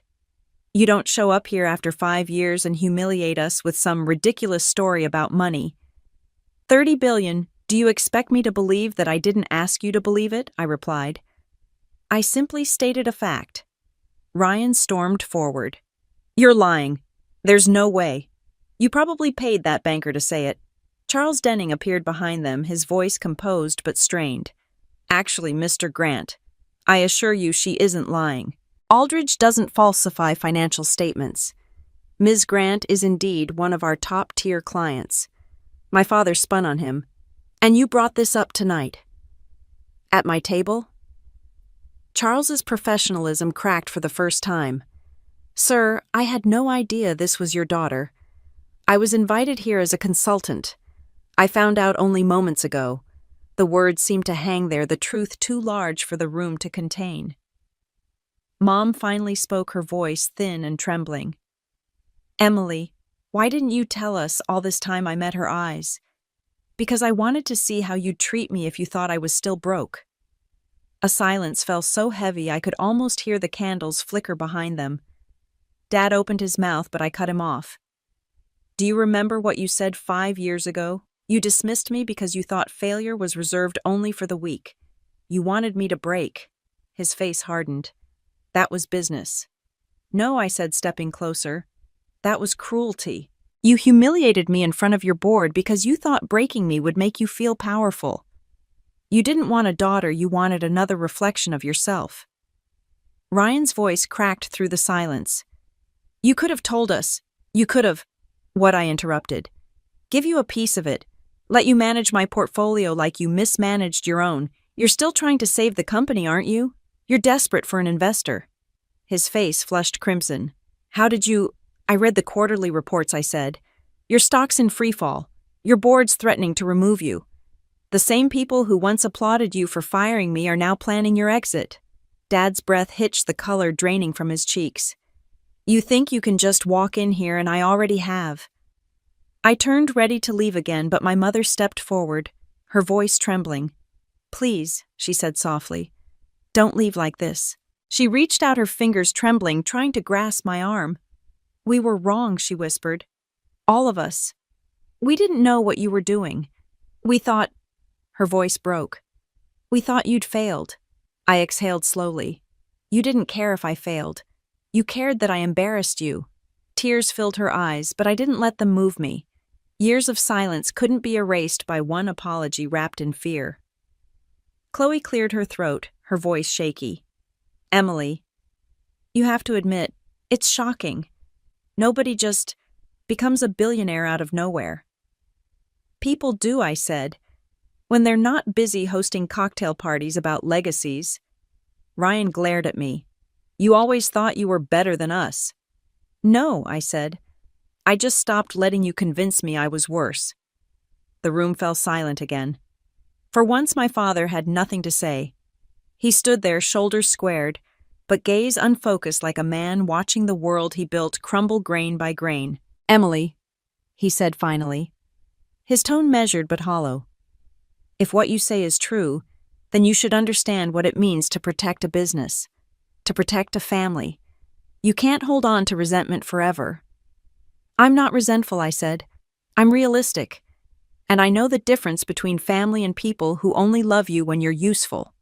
You don't show up here after 5 years and humiliate us with some ridiculous story about money. 30 billion, do you expect me to believe that I didn't ask you to believe it? I replied. I simply stated a fact. Ryan stormed forward. You're lying. There's no way. You probably paid that banker to say it. Charles Denning appeared behind them, his voice composed but strained. Actually, Mr. Grant, I assure you she isn't lying. Aldridge doesn't falsify financial statements. Ms. Grant is indeed one of our top-tier clients. My father spun on him. And you brought this up tonight. At my table? Charles's professionalism cracked for the first time. Sir, I had no idea this was your daughter. I was invited here as a consultant. I found out only moments ago. The words seemed to hang there, the truth too large for the room to contain. Mom finally spoke, her voice thin and trembling. Emily, why didn't you tell us all this time? I met her eyes. Because I wanted to see how you'd treat me if you thought I was still broke. A silence fell so heavy I could almost hear the candles flicker behind them. Dad opened his mouth, but I cut him off. Do you remember what you said 5 years ago? You dismissed me because you thought failure was reserved only for the weak. You wanted me to break. His face hardened. That was business. No, I said, stepping closer. That was cruelty. You humiliated me in front of your board because you thought breaking me would make you feel powerful. You didn't want a daughter, you wanted another reflection of yourself. Ryan's voice cracked through the silence. You could have told us. You could have. What? I interrupted. Give you a piece of it. Let you manage my portfolio like you mismanaged your own. You're still trying to save the company, aren't you? You're desperate for an investor. His face flushed crimson. How did you... I read the quarterly reports, I said. Your stock's in freefall. Your board's threatening to remove you. The same people who once applauded you for firing me are now planning your exit. Dad's breath hitched, the color draining from his cheeks. You think you can just walk in here, and I already have. I turned ready to leave again, but my mother stepped forward, her voice trembling. Please, she said softly. Don't leave like this. She reached out, her fingers trembling, trying to grasp my arm. We were wrong, she whispered. All of us. We didn't know what you were doing. We thought... Her voice broke. We thought you'd failed. I exhaled slowly. You didn't care if I failed. You cared that I embarrassed you. Tears filled her eyes, but I didn't let them move me. Years of silence couldn't be erased by one apology wrapped in fear. Chloe cleared her throat, her voice shaky. Emily, you have to admit, it's shocking. Nobody just becomes a billionaire out of nowhere. People do, I said, when they're not busy hosting cocktail parties about legacies. Ryan glared at me. You always thought you were better than us. No, I said. I just stopped letting you convince me I was worse. The room fell silent again. For once my father had nothing to say. He stood there, shoulders squared, but gaze unfocused like a man watching the world he built crumble grain by grain. Emily, he said finally. His tone measured but hollow. If what you say is true, then you should understand what it means to protect a business, to protect a family. You can't hold on to resentment forever. I'm not resentful, I said. I'm realistic. And I know the difference between family and people who only love you when you're useful.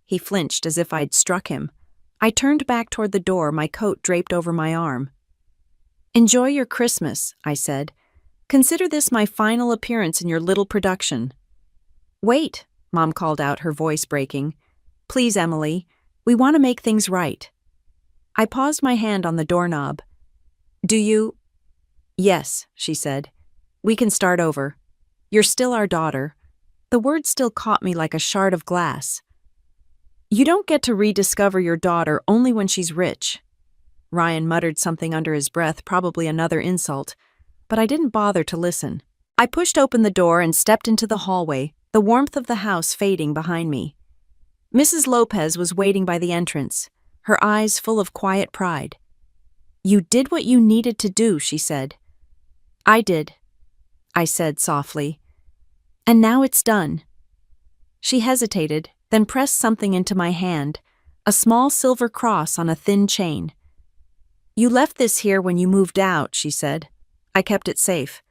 He flinched as if I'd struck him. I turned back toward the door, my coat draped over my arm. Enjoy your Christmas, I said. Consider this my final appearance in your little production. Wait, Mom called out, her voice breaking. Please, Emily, we want to make things right. I paused my hand on the doorknob. Do you? Yes, she said. We can start over. You're still our daughter. The word still caught me like a shard of glass. You don't get to rediscover your daughter only when she's rich. Ryan muttered something under his breath, probably another insult, but I didn't bother to listen. I pushed open the door and stepped into the hallway, the warmth of the house fading behind me. Mrs. Lopez was waiting by the entrance, her eyes full of quiet pride. You did what you needed to do, she said. I did, I said softly. And now it's done. She hesitated, then pressed something into my hand, a small silver cross on a thin chain. You left this here when you moved out, she said. I kept it safe.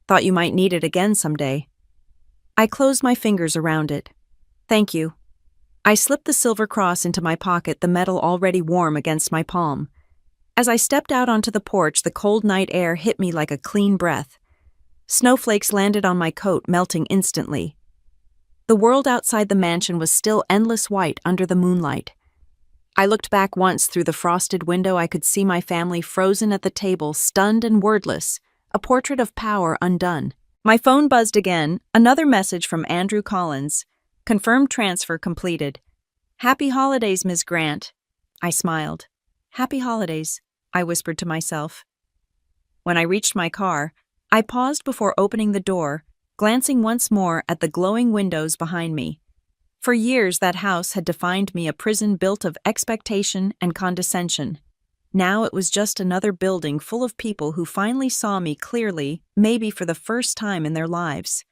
Thought you might need it again someday. I closed my fingers around it. Thank you. I slipped the silver cross into my pocket, the metal already warm against my palm. As I stepped out onto the porch, the cold night air hit me like a clean breath. Snowflakes landed on my coat, melting instantly. The world outside the mansion was still endless white under the moonlight. I looked back once through the frosted window. I could see my family frozen at the table, stunned and wordless, a portrait of power undone. My phone buzzed again, another message from Andrew Collins. Confirmed transfer completed. Happy holidays, Ms. Grant. I smiled. Happy holidays, I whispered to myself. When I reached my car, I paused before opening the door, glancing once more at the glowing windows behind me. For years that house had defined me, a prison built of expectation and condescension. Now it was just another building full of people who finally saw me clearly, maybe for the first time in their lives.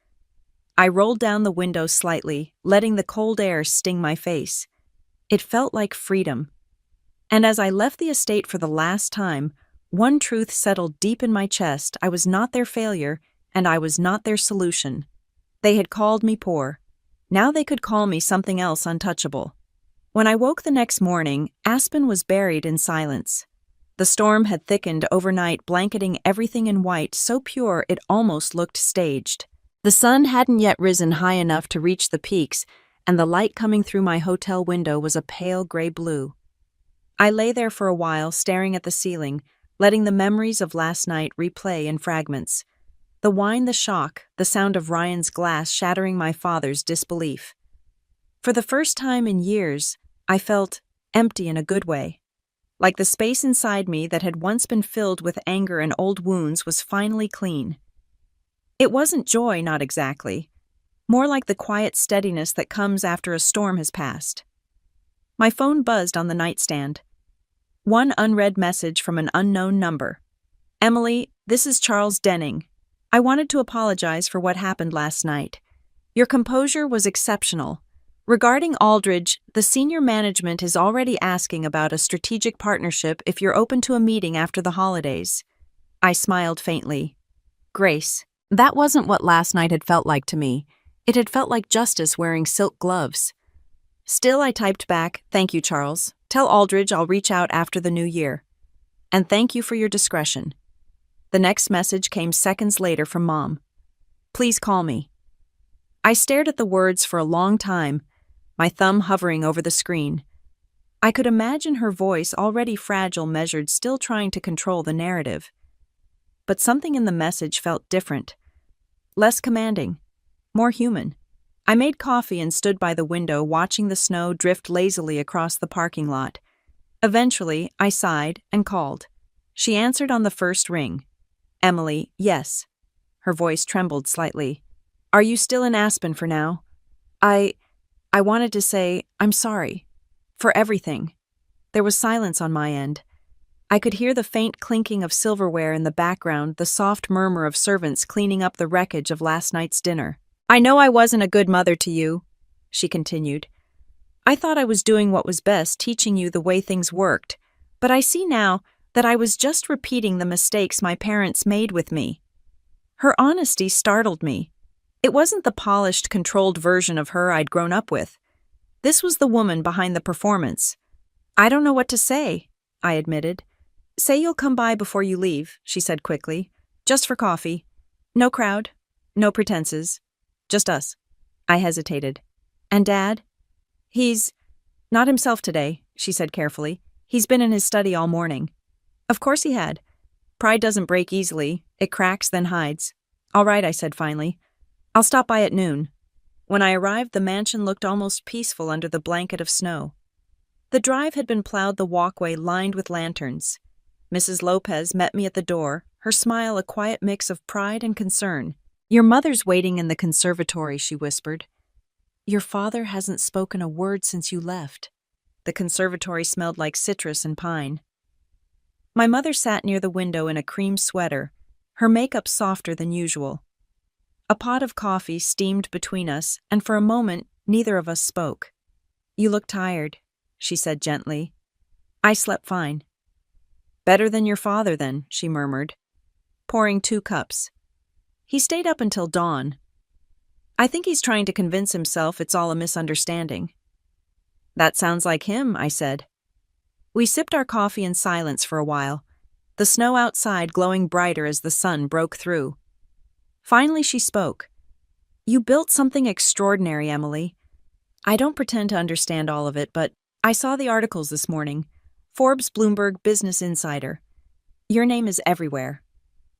I rolled down the window slightly, letting the cold air sting my face. It felt like freedom. And as I left the estate for the last time, one truth settled deep in my chest. I was not their failure, and I was not their solution. They had called me poor. Now they could call me something else untouchable. When I woke the next morning, Aspen was buried in silence. The storm had thickened overnight, blanketing everything in white, so pure it almost looked staged. The sun hadn't yet risen high enough to reach the peaks, and the light coming through my hotel window was a pale gray blue. I lay there for a while, staring at the ceiling, letting the memories of last night replay in fragments. The wine, the shock, the sound of Ryan's glass shattering my father's disbelief. For the first time in years, I felt empty in a good way. Like the space inside me that had once been filled with anger and old wounds was finally clean. It wasn't joy, not exactly. More like the quiet steadiness that comes after a storm has passed. My phone buzzed on the nightstand. One unread message from an unknown number. Emily, this is Charles Denning. I wanted to apologize for what happened last night. Your composure was exceptional. Regarding Aldridge, the senior management is already asking about a strategic partnership if you're open to a meeting after the holidays. I smiled faintly. Grace, that wasn't what last night had felt like to me. It had felt like justice wearing silk gloves. Still, I typed back, thank you, Charles. Tell Aldridge I'll reach out after the new year. And thank you for your discretion. The next message came seconds later from Mom. Please call me. I stared at the words for a long time. my thumb hovering over the screen. I could imagine her voice, already fragile, measured, still trying to control the narrative. But something in the message felt different. Less commanding. More human. I made coffee and stood by the window, watching the snow drift lazily across the parking lot. Eventually, I sighed and called. She answered on the first ring. Emily, yes. Her voice trembled slightly. Are you still in Aspen for now? I wanted to say, I'm sorry. For everything. There was silence on my end. I could hear the faint clinking of silverware in the background, the soft murmur of servants cleaning up the wreckage of last night's dinner. I know I wasn't a good mother to you, she continued. I thought I was doing what was best, teaching you the way things worked, but I see now that I was just repeating the mistakes my parents made with me. Her honesty startled me. It wasn't the polished, controlled version of her I'd grown up with. This was the woman behind the performance. I don't know what to say, I admitted. Say you'll come by before you leave, she said quickly. Just for coffee. No crowd. No pretenses. Just us. I hesitated. And Dad? He's not himself today, she said carefully. He's been in his study all morning. Of course he had. Pride doesn't break easily. It cracks, then hides. All right, I said finally. I'll stop by at noon. When I arrived, the mansion looked almost peaceful under the blanket of snow. The drive had been plowed, the walkway lined with lanterns. Mrs. Lopez met me at the door, her smile a quiet mix of pride and concern. Your mother's waiting in the conservatory, she whispered. Your father hasn't spoken a word since you left. The conservatory smelled like citrus and pine. My mother sat near the window in a cream sweater, her makeup softer than usual. A pot of coffee steamed between us, and for a moment, neither of us spoke. You look tired, she said gently. I slept fine. Better than your father, then, she murmured, pouring 2 cups. He stayed up until dawn. I think he's trying to convince himself it's all a misunderstanding. That sounds like him, I said. We sipped our coffee in silence for a while, the snow outside glowing brighter as the sun broke through. Finally she spoke. You built something extraordinary, Emily. I don't pretend to understand all of it, but I saw the articles this morning. Forbes, Bloomberg, Business Insider. Your name is everywhere.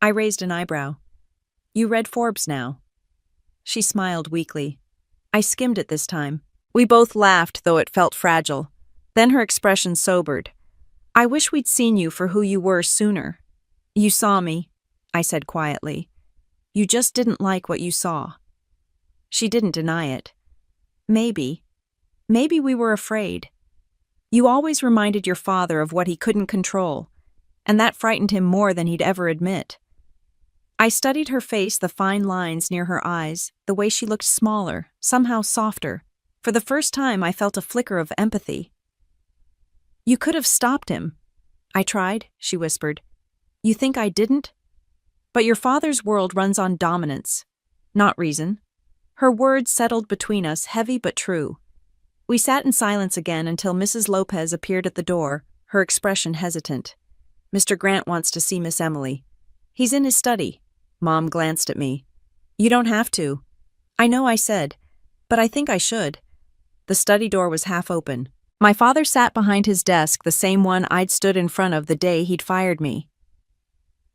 I raised an eyebrow. You read Forbes now? She smiled weakly. I skimmed it this time. We both laughed, though it felt fragile. Then her expression sobered. I wish we'd seen you for who you were sooner. You saw me, I said quietly. You just didn't like what you saw. She didn't deny it. Maybe we were afraid. You always reminded your father of what he couldn't control, and that frightened him more than he'd ever admit. I studied her face, the fine lines near her eyes, the way she looked smaller, somehow softer. For the first time, I felt a flicker of empathy. You could have stopped him. I tried, she whispered. You think I didn't? But your father's world runs on dominance, not reason. Her words settled between us, heavy but true. We sat in silence again until Mrs. Lopez appeared at the door, her expression hesitant. Mr. Grant wants to see Miss Emily. He's in his study. Mom glanced at me. You don't have to. I know I said, but I think I should. The study door was half open. My father sat behind his desk, the same one I'd stood in front of the day he'd fired me.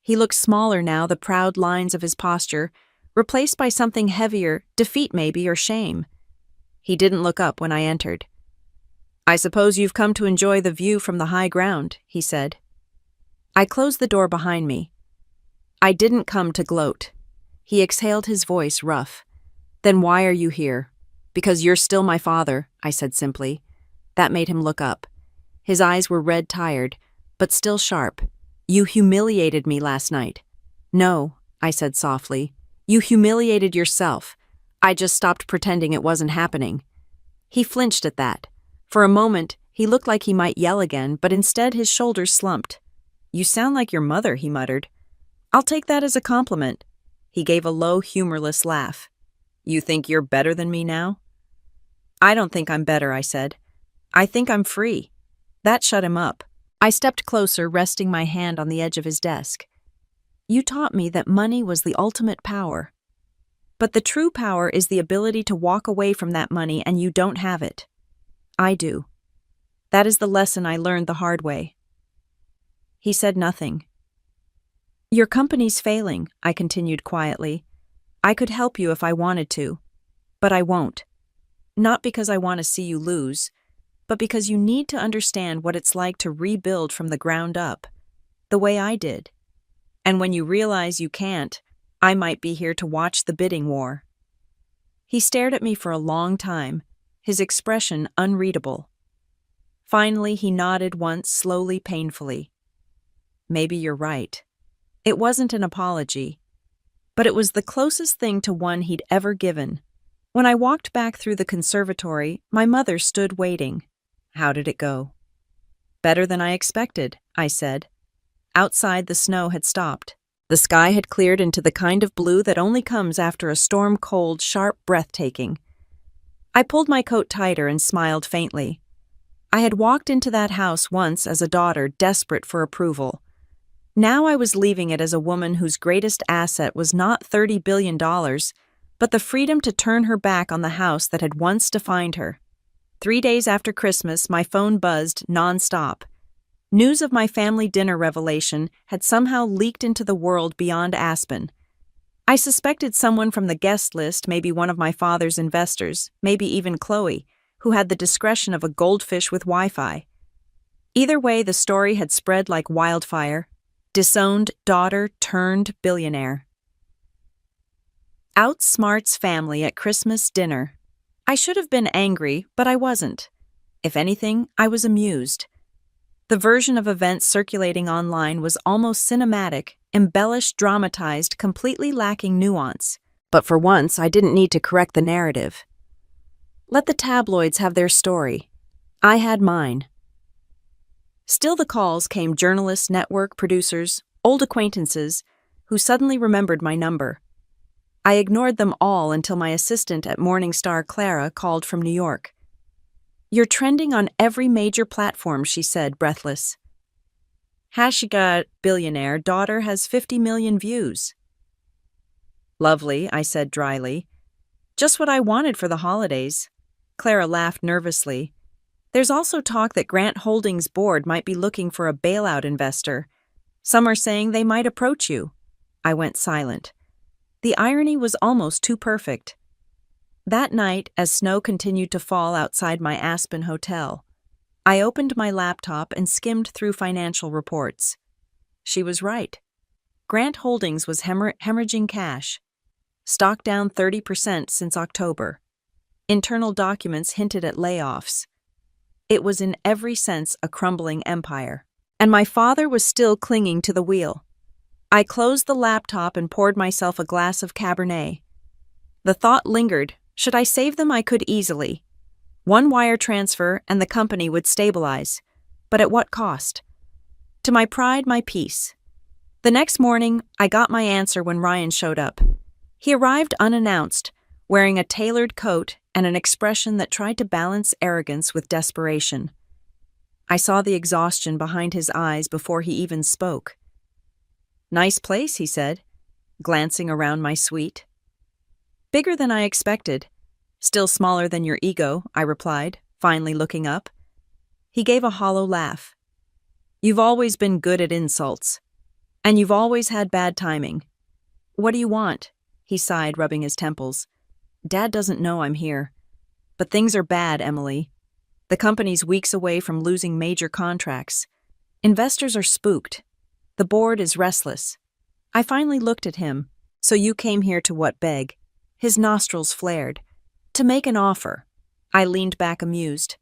He looked smaller now, the proud lines of his posture, replaced by something heavier, defeat maybe, or shame. He didn't look up when I entered. I suppose you've come to enjoy the view from the high ground, he said. I closed the door behind me. I didn't come to gloat. He exhaled, his voice rough. Then why are you here? Because you're still my father, I said simply. That made him look up. His eyes were red, tired, but still sharp. You humiliated me last night. No, I said softly. You humiliated yourself. I just stopped pretending it wasn't happening. He flinched at that. For a moment, he looked like he might yell again, but instead his shoulders slumped. You sound like your mother, he muttered. I'll take that as a compliment. He gave a low, humorless laugh. You think you're better than me now? I don't think I'm better, I said. I think I'm free. That shut him up. I stepped closer, resting my hand on the edge of his desk. You taught me that money was the ultimate power. But the true power is the ability to walk away from that money, and you don't have it. I do. That is the lesson I learned the hard way. He said nothing. Your company's failing, I continued quietly. I could help you if I wanted to, but I won't. Not because I want to see you lose, but because you need to understand what it's like to rebuild from the ground up, the way I did. And when you realize you can't, I might be here to watch the bidding war. He stared at me for a long time, his expression unreadable. Finally, he nodded once, slowly, painfully. Maybe you're right. It wasn't an apology, but it was the closest thing to one he'd ever given. When I walked back through the conservatory, my mother stood waiting. How did it go? Better than I expected, I said. Outside, the snow had stopped. The sky had cleared into the kind of blue that only comes after a storm, cold, sharp, breathtaking. I pulled my coat tighter and smiled faintly. I had walked into that house once as a daughter, desperate for approval. Now I was leaving it as a woman whose greatest asset was not $30 billion, but the freedom to turn her back on the house that had once defined her. 3 days after Christmas, my phone buzzed nonstop. News of my family dinner revelation had somehow leaked into the world beyond Aspen. I suspected someone from the guest list, maybe one of my father's investors, maybe even Chloe, who had the discretion of a goldfish with Wi-Fi. Either way, the story had spread like wildfire. Disowned daughter turned billionaire. Outsmarts family at Christmas dinner. I should have been angry, but I wasn't. If anything, I was amused. The version of events circulating online was almost cinematic, embellished, dramatized, completely lacking nuance. But for once, I didn't need to correct the narrative. Let the tabloids have their story. I had mine. Still the calls came, journalists, network producers, old acquaintances, who suddenly remembered my number. I ignored them all until my assistant at Morningstar, Clara, called from New York. You're trending on every major platform, she said, breathless. Hashiga billionaire daughter has 50 million views. Lovely, I said dryly. Just what I wanted for the holidays. Clara laughed nervously. There's also talk that Grant Holdings' board might be looking for a bailout investor. Some are saying they might approach you. I went silent. The irony was almost too perfect. That night, as snow continued to fall outside my Aspen hotel, I opened my laptop and skimmed through financial reports. She was right. Grant Holdings was hemorrhaging cash. Stock down 30% since October. Internal documents hinted at layoffs. It was in every sense a crumbling empire. And my father was still clinging to the wheel. I closed the laptop and poured myself a glass of Cabernet. The thought lingered. Should I save them? I could easily. One wire transfer and the company would stabilize. But at what cost? To my pride, my peace. The next morning, I got my answer when Ryan showed up. He arrived unannounced, wearing a tailored coat and an expression that tried to balance arrogance with desperation. I saw the exhaustion behind his eyes before he even spoke. Nice place, he said, glancing around my suite. Bigger than I expected. Still smaller than your ego, I replied, finally looking up. He gave a hollow laugh. You've always been good at insults. And you've always had bad timing. What do you want? He sighed, rubbing his temples. Dad doesn't know I'm here. But things are bad, Emily. The company's weeks away from losing major contracts. Investors are spooked. The board is restless. I finally looked at him. So you came here to what, beg? His nostrils flared. To make an offer. I leaned back amused.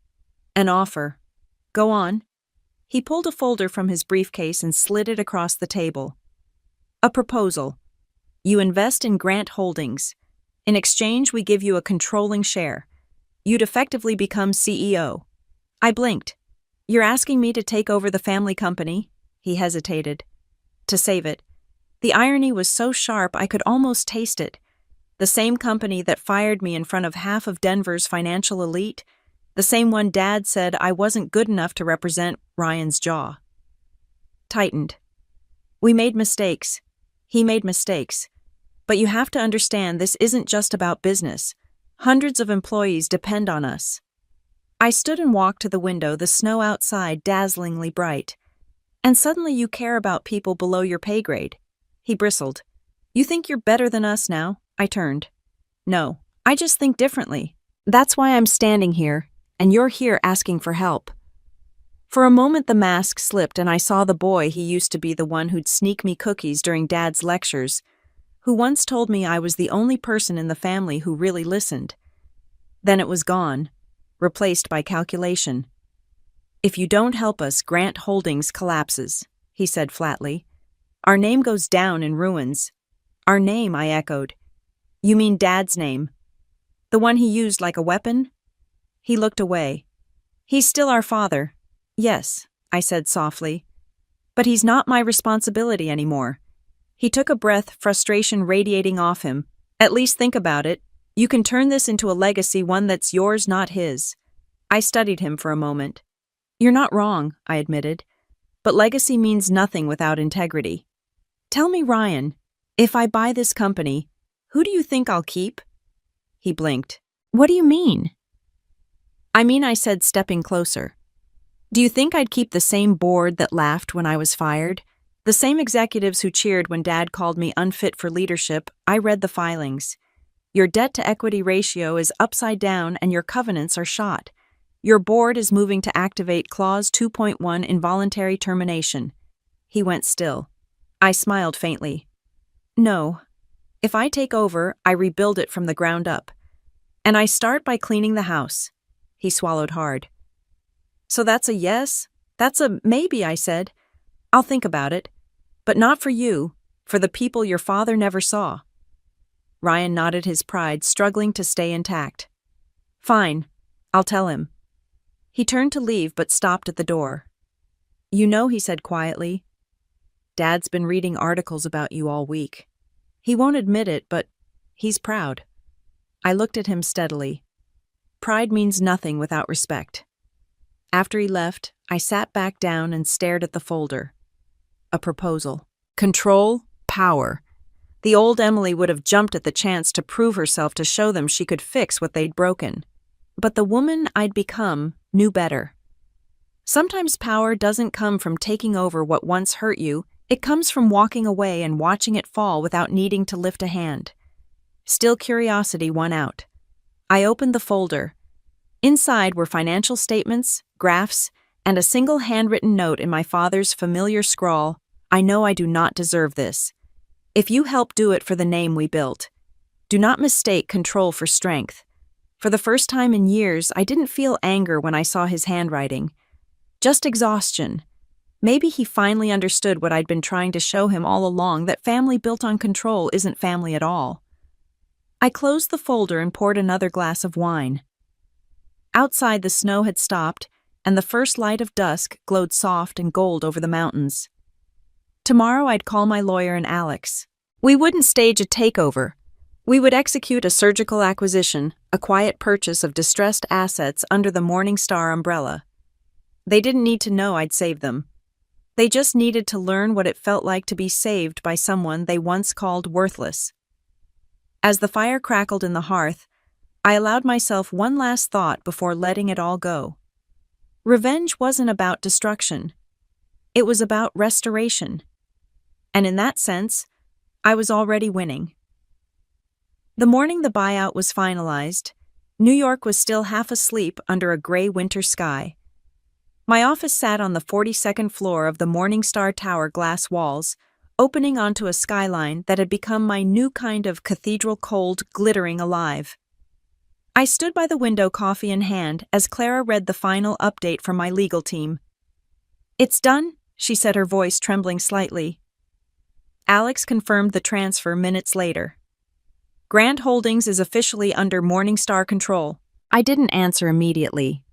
An offer. Go on. He pulled a folder from his briefcase and slid it across the table. A proposal. You invest in Grant Holdings. In exchange, we give you a controlling share. You'd effectively become CEO. I blinked. You're asking me to take over the family company? He hesitated. To save it. The irony was so sharp I could almost taste it. The same company that fired me in front of half of Denver's financial elite, the same one Dad said I wasn't good enough to represent. Ryan's jaw tightened. We made mistakes. He made mistakes. But you have to understand this isn't just about business. Hundreds of employees depend on us. I stood and walked to the window, the snow outside dazzlingly bright. And suddenly you care about people below your pay grade. He bristled. You think you're better than us now? I turned. No, I just think differently. That's why I'm standing here, and you're here asking for help. For a moment the mask slipped and I saw the boy he used to be, the one who'd sneak me cookies during Dad's lectures, who once told me I was the only person in the family who really listened. Then it was gone, replaced by calculation. If you don't help us, Grant Holdings collapses, he said flatly. Our name goes down in ruins. Our name, I echoed. You mean Dad's name? The one he used like a weapon? He looked away. He's still our father. Yes, I said softly. But he's not my responsibility anymore. He took a breath, frustration radiating off him. At least think about it. You can turn this into a legacy, one that's yours, not his. I studied him for a moment. You're not wrong, I admitted. But legacy means nothing without integrity. Tell me, Ryan, if I buy this company, who do you think I'll keep? He blinked. What do you mean? I mean, I said, stepping closer. Do you think I'd keep the same board that laughed when I was fired? The same executives who cheered when Dad called me unfit for leadership? I read the filings. Your debt-to-equity ratio is upside down and your covenants are shot. Your board is moving to activate Clause 2.1 involuntary termination. He went still. I smiled faintly. No. If I take over, I rebuild it from the ground up. And I start by cleaning the house. He swallowed hard. So that's a yes? That's a maybe, I said. I'll think about it. But not for you, for the people your father never saw. Ryan nodded, his pride struggling to stay intact. Fine, I'll tell him. He turned to leave but stopped at the door. You know, he said quietly, Dad's been reading articles about you all week. He won't admit it, but he's proud. I looked at him steadily. Pride means nothing without respect. After he left, I sat back down and stared at the folder. A proposal. Control, power. The old Emily would have jumped at the chance to prove herself, to show them she could fix what they'd broken. But the woman I'd become knew better. Sometimes power doesn't come from taking over what once hurt you, it comes from walking away and watching it fall without needing to lift a hand. Still, curiosity won out. I opened the folder. Inside were financial statements, graphs, and a single handwritten note in my father's familiar scrawl. I know I do not deserve this. If you help do it for the name we built, do not mistake control for strength. For the first time in years, I didn't feel anger when I saw his handwriting. Just exhaustion. Maybe he finally understood what I'd been trying to show him all along, that family built on control isn't family at all. I closed the folder and poured another glass of wine. Outside, the snow had stopped, and the first light of dusk glowed soft and gold over the mountains. Tomorrow I'd call my lawyer and Alex. We wouldn't stage a takeover. We would execute a surgical acquisition, a quiet purchase of distressed assets under the Morningstar umbrella. They didn't need to know I'd save them. They just needed to learn what it felt like to be saved by someone they once called worthless. As the fire crackled in the hearth, I allowed myself one last thought before letting it all go. Revenge wasn't about destruction. It was about restoration. And in that sense, I was already winning. The morning the buyout was finalized, New York was still half asleep under a gray winter sky. My office sat on the 42nd floor of the Morningstar Tower, glass walls, opening onto a skyline that had become my new kind of cathedral, cold, glittering alive. I stood by the window, coffee in hand, as Clara read the final update from my legal team. It's done, she said, her voice trembling slightly. Alex confirmed the transfer minutes later. Grant Holdings is officially under Morningstar control. I didn't answer immediately.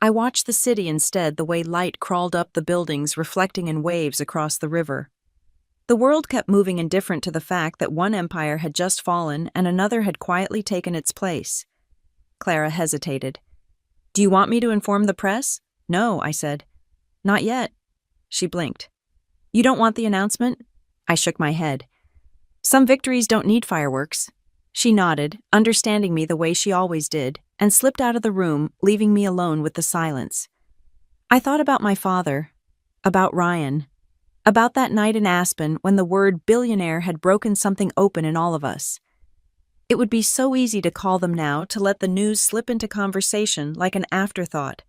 I watched the city instead, the way light crawled up the buildings, reflecting in waves across the river. The world kept moving, indifferent to the fact that one empire had just fallen and another had quietly taken its place. Clara hesitated. Do you want me to inform the press? No, I said. Not yet. She blinked. You don't want the announcement? I shook my head. Some victories don't need fireworks. She nodded, understanding me the way she always did, and slipped out of the room, leaving me alone with the silence. I thought about my father, about Ryan, about that night in Aspen when the word billionaire had broken something open in all of us. It would be so easy to call them now, to let the news slip into conversation like an afterthought.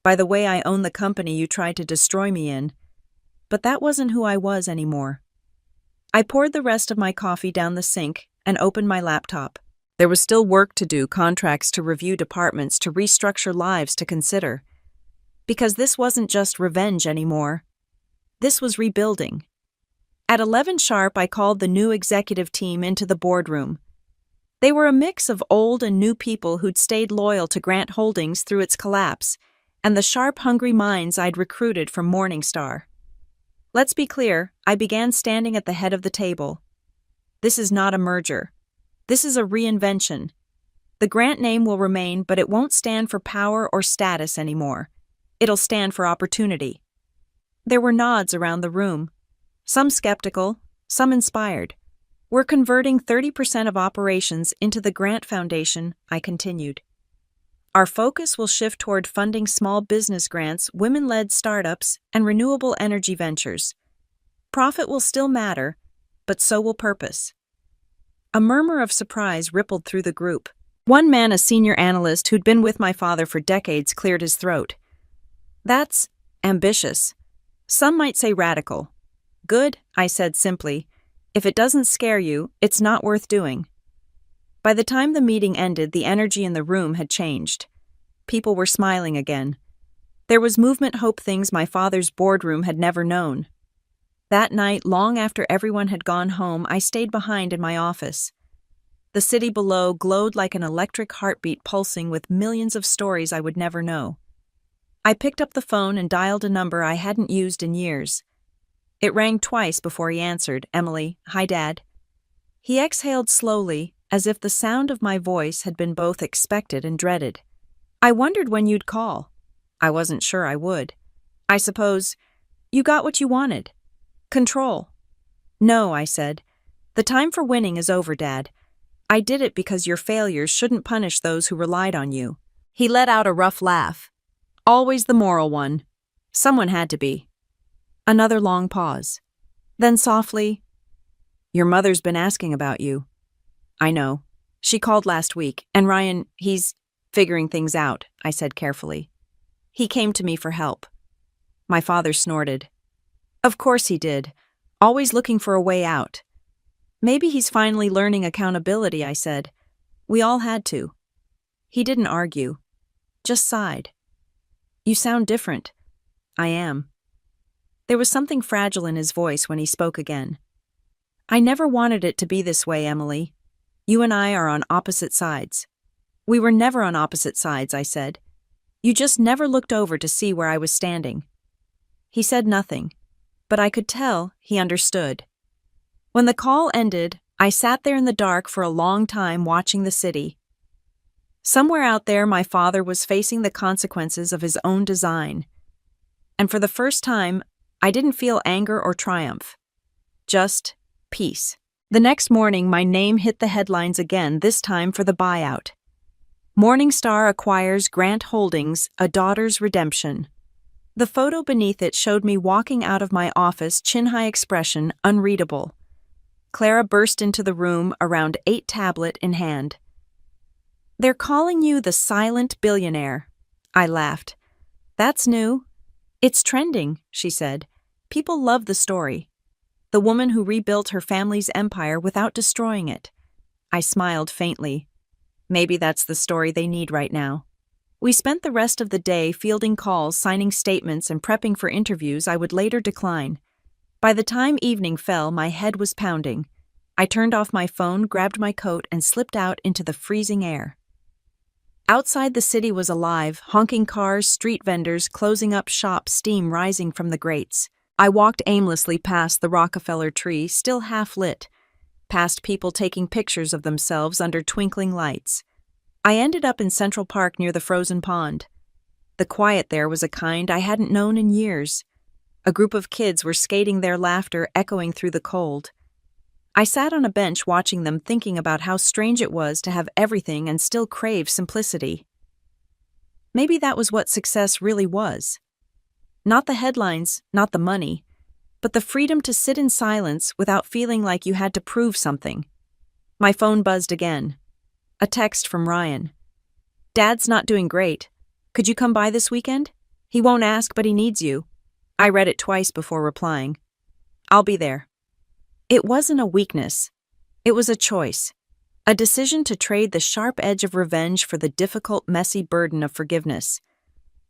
By the way, I own the company you tried to destroy me in. But that wasn't who I was anymore. I poured the rest of my coffee down the sink and opened my laptop. There was still work to do, contracts to review, departments to restructure, lives to consider. Because this wasn't just revenge anymore. This was rebuilding. At 11 sharp, I called the new executive team into the boardroom. They were a mix of old and new people who'd stayed loyal to Grant Holdings through its collapse, and the sharp, hungry minds I'd recruited from Morningstar. Let's be clear, I began standing at the head of the table. This is not a merger. This is a reinvention. The Grant name will remain, but it won't stand for power or status anymore. It'll stand for opportunity. There were nods around the room. Some skeptical, some inspired. We're converting 30% of operations into the Grant Foundation, I continued. Our focus will shift toward funding small business grants, women-led startups, and renewable energy ventures. Profit will still matter, but so will purpose. A murmur of surprise rippled through the group. One man, a senior analyst who'd been with my father for decades, cleared his throat. That's ambitious. Some might say radical. Good, I said simply. If it doesn't scare you, it's not worth doing. By the time the meeting ended, the energy in the room had changed. People were smiling again. There was movement, hope, things my father's boardroom had never known. That night, long after everyone had gone home, I stayed behind in my office. The city below glowed like an electric heartbeat pulsing with millions of stories I would never know. I picked up the phone and dialed a number I hadn't used in years. It rang twice before he answered. Emily, hi, Dad. He exhaled slowly, as if the sound of my voice had been both expected and dreaded. I wondered when you'd call. I wasn't sure I would. I suppose you got what you wanted. Control. No, I said. The time for winning is over, Dad. I did it because your failures shouldn't punish those who relied on you. He let out a rough laugh. Always the moral one. Someone had to be. Another long pause. Then softly, your mother's been asking about you. I know. She called last week, and Ryan, he's figuring things out, I said carefully. He came to me for help. My father snorted. Of course he did. Always looking for a way out. Maybe he's finally learning accountability, I said. We all had to. He didn't argue. Just sighed. You sound different. I am. There was something fragile in his voice when he spoke again. I never wanted it to be this way, Emily. You and I are on opposite sides. We were never on opposite sides, I said. You just never looked over to see where I was standing. He said nothing, but I could tell he understood. When the call ended, I sat there in the dark for a long time watching the city. Somewhere out there, my father was facing the consequences of his own design. And for the first time, I didn't feel anger or triumph. Just peace. The next morning, my name hit the headlines again, this time for the buyout. Morningstar acquires Grant Holdings, a daughter's redemption. The photo beneath it showed me walking out of my office, chin-high expression, unreadable. Clara burst into the room, around 8 tablet in hand. They're calling you the silent billionaire. I laughed. That's new. It's trending, she said. People love the story. The woman who rebuilt her family's empire without destroying it. I smiled faintly. Maybe that's the story they need right now. We spent the rest of the day fielding calls, signing statements, and prepping for interviews I would later decline. By the time evening fell, my head was pounding. I turned off my phone, grabbed my coat, and slipped out into the freezing air. Outside, the city was alive, honking cars, street vendors closing up shop, steam rising from the grates. I walked aimlessly past the Rockefeller tree, still half lit, past people taking pictures of themselves under twinkling lights. I ended up in Central Park near the frozen pond. The quiet there was a kind I hadn't known in years. A group of kids were skating, their laughter echoing through the cold. I sat on a bench watching them, thinking about how strange it was to have everything and still crave simplicity. Maybe that was what success really was. Not the headlines, not the money, but the freedom to sit in silence without feeling like you had to prove something. My phone buzzed again. A text from Ryan. "Dad's not doing great. Could you come by this weekend? He won't ask, but he needs you." I read it twice before replying. "I'll be there." It wasn't a weakness. It was a choice. A decision to trade the sharp edge of revenge for the difficult, messy burden of forgiveness.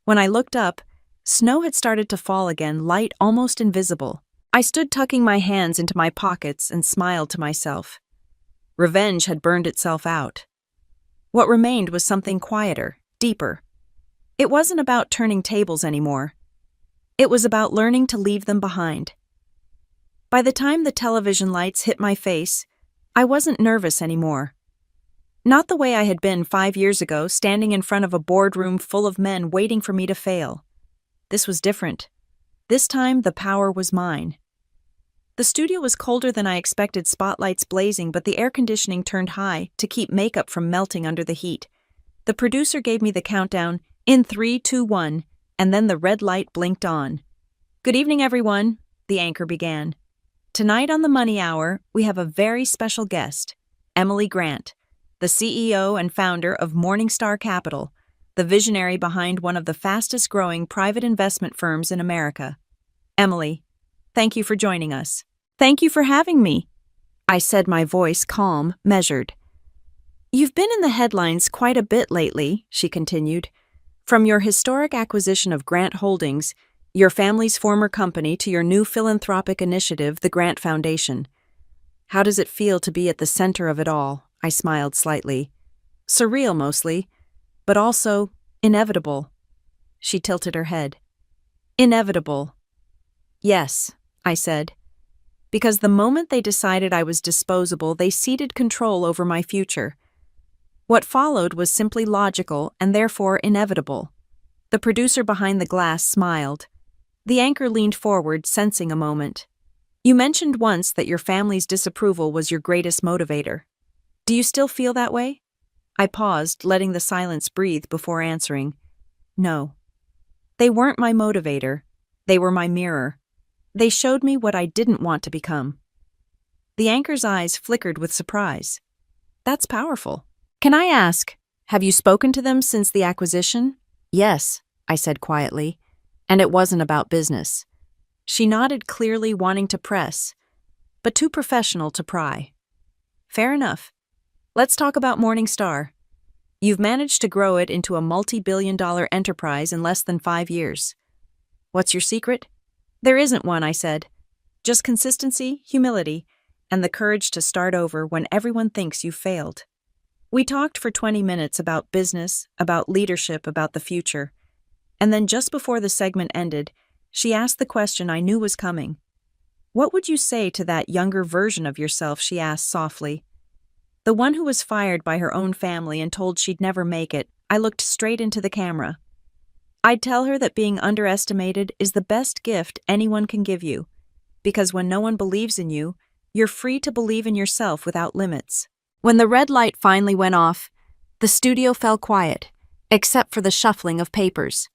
When I looked up, snow had started to fall again, light, almost invisible. I stood tucking my hands into my pockets and smiled to myself. Revenge had burned itself out. What remained was something quieter, deeper. It wasn't about turning tables anymore. It was about learning to leave them behind. By the time the television lights hit my face, I wasn't nervous anymore. Not the way I had been 5 years ago, standing in front of a boardroom full of men waiting for me to fail. This was different. This time, the power was mine. The studio was colder than I expected, spotlights blazing, but the air conditioning turned high to keep makeup from melting under the heat. The producer gave me the countdown, in 3, 2, 1, and then the red light blinked on. "Good evening, everyone," the anchor began. "Tonight on the Money Hour, we have a very special guest, Emily Grant, the CEO and founder of Morningstar Capital, the visionary behind one of the fastest-growing private investment firms in America. Emily, thank you for joining us." "Thank you for having me," I said, my voice calm, measured. "You've been in the headlines quite a bit lately," she continued. "From your historic acquisition of Grant Holdings, your family's former company, to your new philanthropic initiative, the Grant Foundation. How does it feel to be at the center of it all?" I smiled slightly. "Surreal mostly, but also inevitable." She tilted her head. "Inevitable." "Yes," I said. "Because the moment they decided I was disposable, they ceded control over my future. What followed was simply logical and therefore inevitable." The producer behind the glass smiled. The anchor leaned forward, sensing a moment. "You mentioned once that your family's disapproval was your greatest motivator. Do you still feel that way?" I paused, letting the silence breathe before answering. "No. They weren't my motivator. They were my mirror. They showed me what I didn't want to become." The anchor's eyes flickered with surprise. "That's powerful. Can I ask, have you spoken to them since the acquisition?" "Yes," I said quietly, "and it wasn't about business." She nodded, clearly wanting to press, but too professional to pry. "Fair enough. Let's talk about Morningstar. You've managed to grow it into a multi-billion-dollar enterprise in less than 5 years. What's your secret?" "There isn't one," I said. "Just consistency, humility, and the courage to start over when everyone thinks you've failed." We talked for 20 minutes about business, about leadership, about the future. And then just before the segment ended, she asked the question I knew was coming. "What would you say to that younger version of yourself?" she asked softly. "The one who was fired by her own family and told she'd never make it." I looked straight into the camera. "I'd tell her that being underestimated is the best gift anyone can give you, because when no one believes in you, you're free to believe in yourself without limits." When the red light finally went off, the studio fell quiet, except for the shuffling of papers.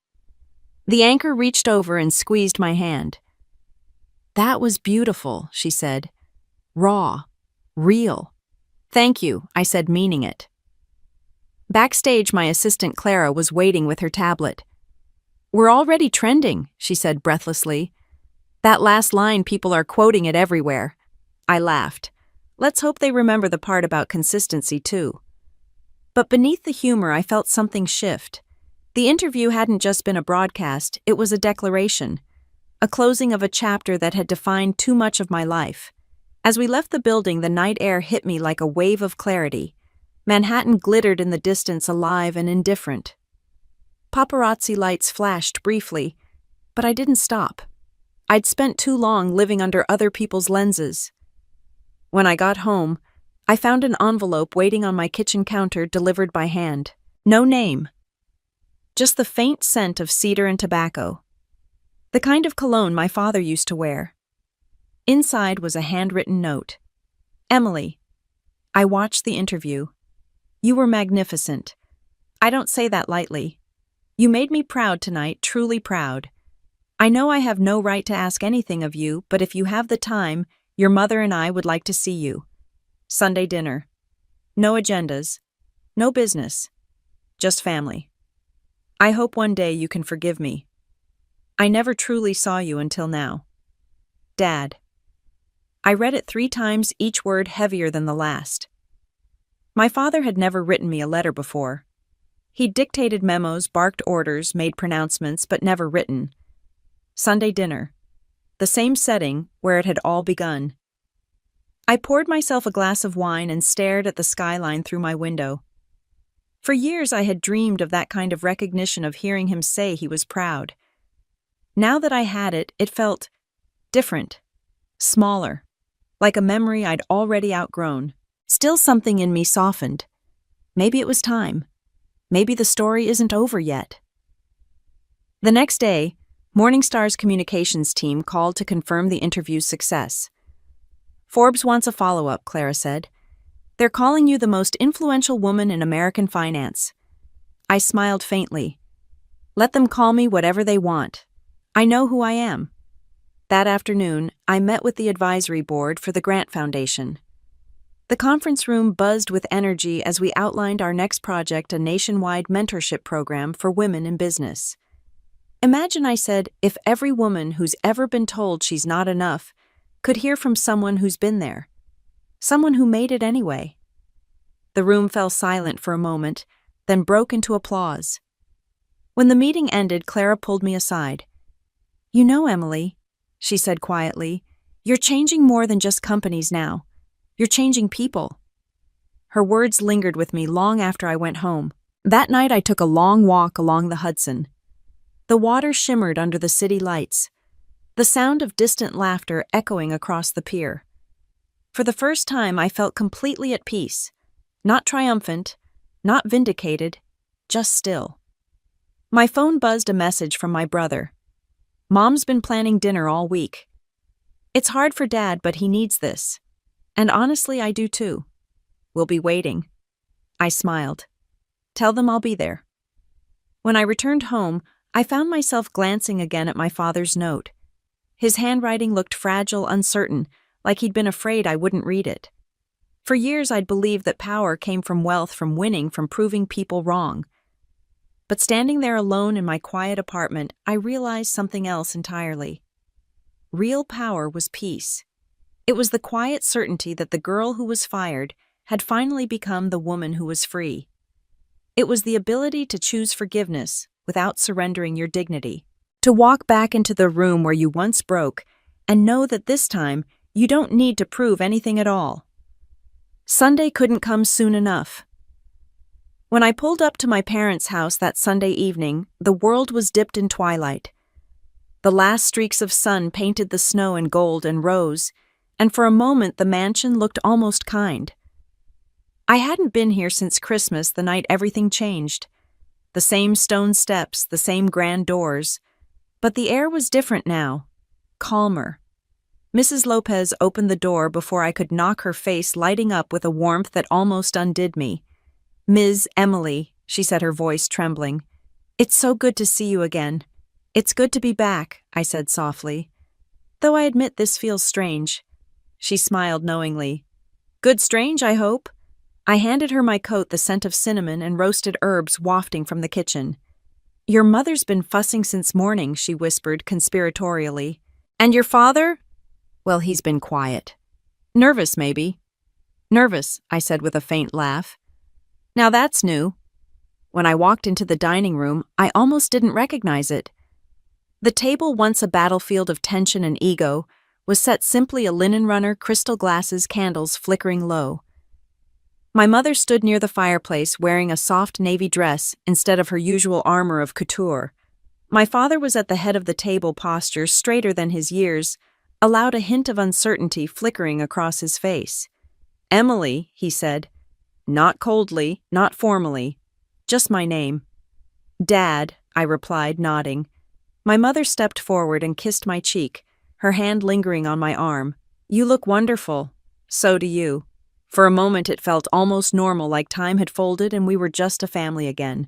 The anchor reached over and squeezed my hand. "That was beautiful," she said. "Raw. Real." "Thank you," I said, meaning it. Backstage, my assistant Clara was waiting with her tablet. "We're already trending," she said breathlessly. "That last line, people are quoting it everywhere." I laughed. Let's hope they remember the part about consistency, too. But beneath the humor, I felt something shift. The interview hadn't just been a broadcast, it was a declaration, a closing of a chapter that had defined too much of my life. As we left the building, the night air hit me like a wave of clarity. Manhattan glittered in the distance, alive and indifferent. Paparazzi lights flashed briefly, but I didn't stop. I'd spent too long living under other people's lenses. When I got home, I found an envelope waiting on my kitchen counter, delivered by hand. No name. Just the faint scent of cedar and tobacco. The kind of cologne my father used to wear. Inside was a handwritten note. Emily, I watched the interview. You were magnificent. I don't say that lightly. You made me proud tonight, truly proud. I know I have no right to ask anything of you, but if you have the time, your mother and I would like to see you. Sunday dinner. No agendas. No business. Just family. I hope one day you can forgive me. I never truly saw you until now. Dad. I read it 3 times, each word heavier than the last. My father had never written me a letter before. He dictated memos, barked orders, made pronouncements, but never written. Sunday dinner. The same setting where it had all begun. I poured myself a glass of wine and stared at the skyline through my window. For years I had dreamed of that kind of recognition, of hearing him say he was proud. Now that I had it, it felt different, smaller, like a memory I'd already outgrown. Still, something in me softened. Maybe it was time. Maybe the story isn't over yet. The next day, Morningstar's communications team called to confirm the interview's success. Forbes wants a follow-up, Clara said. They're calling you the most influential woman in American finance. I smiled faintly. Let them call me whatever they want. I know who I am. That afternoon, I met with the advisory board for the Grant Foundation. The conference room buzzed with energy as we outlined our next project, a nationwide mentorship program for women in business. Imagine, I said, if every woman who's ever been told she's not enough could hear from someone who's been there, someone who made it anyway. The room fell silent for a moment, then broke into applause. When the meeting ended, Clara pulled me aside. You know, Emily, she said quietly, you're changing more than just companies now. You're changing people. Her words lingered with me long after I went home. That night I took a long walk along the Hudson. The water shimmered under the city lights, the sound of distant laughter echoing across the pier. For the first time I felt completely at peace, not triumphant, not vindicated, just still. My phone buzzed a message from my brother. Mom's been planning dinner all week. It's hard for Dad, but he needs this. And honestly, I do too. We'll be waiting. I smiled. Tell them I'll be there. When I returned home, I found myself glancing again at my father's note. His handwriting looked fragile, uncertain, like he'd been afraid I wouldn't read it. For years I'd believed that power came from wealth, from winning, from proving people wrong. But standing there alone in my quiet apartment, I realized something else entirely. Real power was peace. It was the quiet certainty that the girl who was fired had finally become the woman who was free. It was the ability to choose forgiveness without surrendering your dignity, to walk back into the room where you once broke and know that this time you don't need to prove anything at all. Sunday couldn't come soon enough. When I pulled up to my parents' house that Sunday evening, the world was dipped in twilight. The last streaks of sun painted the snow in gold and rose, and for a moment the mansion looked almost kind. I hadn't been here since Christmas, the night everything changed. The same stone steps, the same grand doors. But the air was different now, calmer. Mrs. Lopez opened the door before I could knock, her face lighting up with a warmth that almost undid me. Ms. Emily, she said, her voice trembling. It's so good to see you again. It's good to be back, I said softly. Though I admit this feels strange. She smiled knowingly. Good strange, I hope. I handed her my coat, the scent of cinnamon and roasted herbs wafting from the kitchen. Your mother's been fussing since morning, she whispered conspiratorially. And your father? Well, he's been quiet. Nervous, maybe. Nervous, I said with a faint laugh. Now that's new. When I walked into the dining room, I almost didn't recognize it. The table, once a battlefield of tension and ego, was set simply, a linen runner, crystal glasses, candles flickering low. My mother stood near the fireplace wearing a soft navy dress instead of her usual armor of couture. My father was at the head of the table, posture straighter than his years, allowed a hint of uncertainty flickering across his face. Emily, he said. Not coldly, not formally. Just my name. Dad, I replied, nodding. My mother stepped forward and kissed my cheek, her hand lingering on my arm. You look wonderful. So do you. For a moment it felt almost normal, like time had folded and we were just a family again.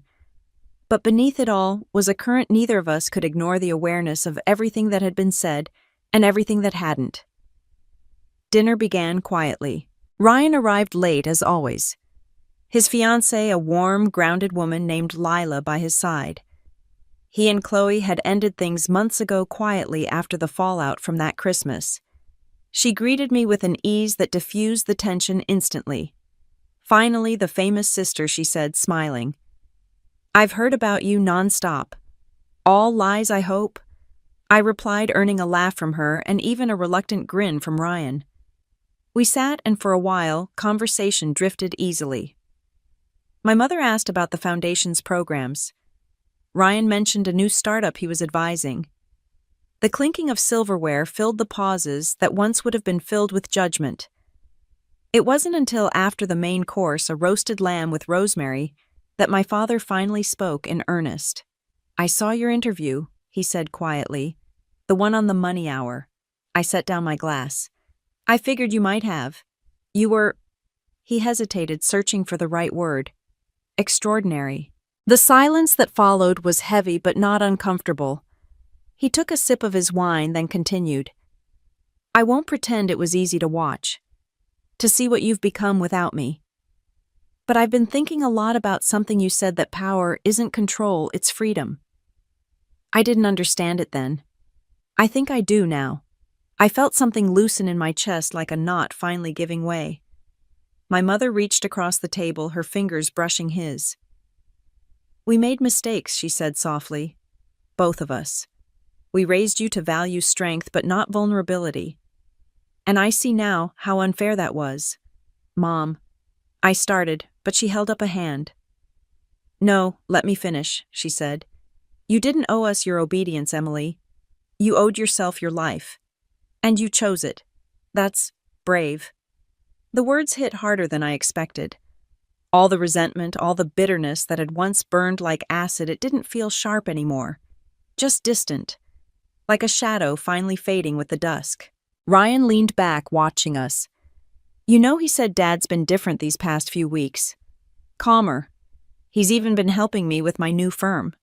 But beneath it all was a current neither of us could ignore, the awareness of everything that had been said and everything that hadn't. Dinner began quietly. Ryan arrived late as always. His fiancée, a warm, grounded woman named Lila, by his side. He and Chloe had ended things months ago quietly after the fallout from that Christmas. She greeted me with an ease that diffused the tension instantly. Finally, the famous sister, she said, smiling. I've heard about you nonstop. All lies, I hope? I replied, earning a laugh from her and even a reluctant grin from Ryan. We sat, and for a while, conversation drifted easily. My mother asked about the foundation's programs. Ryan mentioned a new startup he was advising. The clinking of silverware filled the pauses that once would have been filled with judgment. It wasn't until after the main course, a roasted lamb with rosemary, that my father finally spoke in earnest. I saw your interview, he said quietly. The one on the Money Hour. I set down my glass. I figured you might have. You were... He hesitated, searching for the right word. Extraordinary. The silence that followed was heavy but not uncomfortable. He took a sip of his wine, then continued. I won't pretend it was easy to watch. To see what you've become without me. But I've been thinking a lot about something you said, that power isn't control, it's freedom. I didn't understand it then. I think I do now. I felt something loosen in my chest, like a knot finally giving way. My mother reached across the table, her fingers brushing his. We made mistakes, she said softly. Both of us. We raised you to value strength but not vulnerability. And I see now how unfair that was. Mom. I started, but she held up a hand. No, let me finish, she said. You didn't owe us your obedience, Emily. You owed yourself your life. And you chose it. That's brave. The words hit harder than I expected. All the resentment, all the bitterness that had once burned like acid, it didn't feel sharp anymore. Just distant. Like a shadow finally fading with the dusk. Ryan leaned back, watching us. You know, he said, Dad's been different these past few weeks. Calmer. He's even been helping me with my new firm.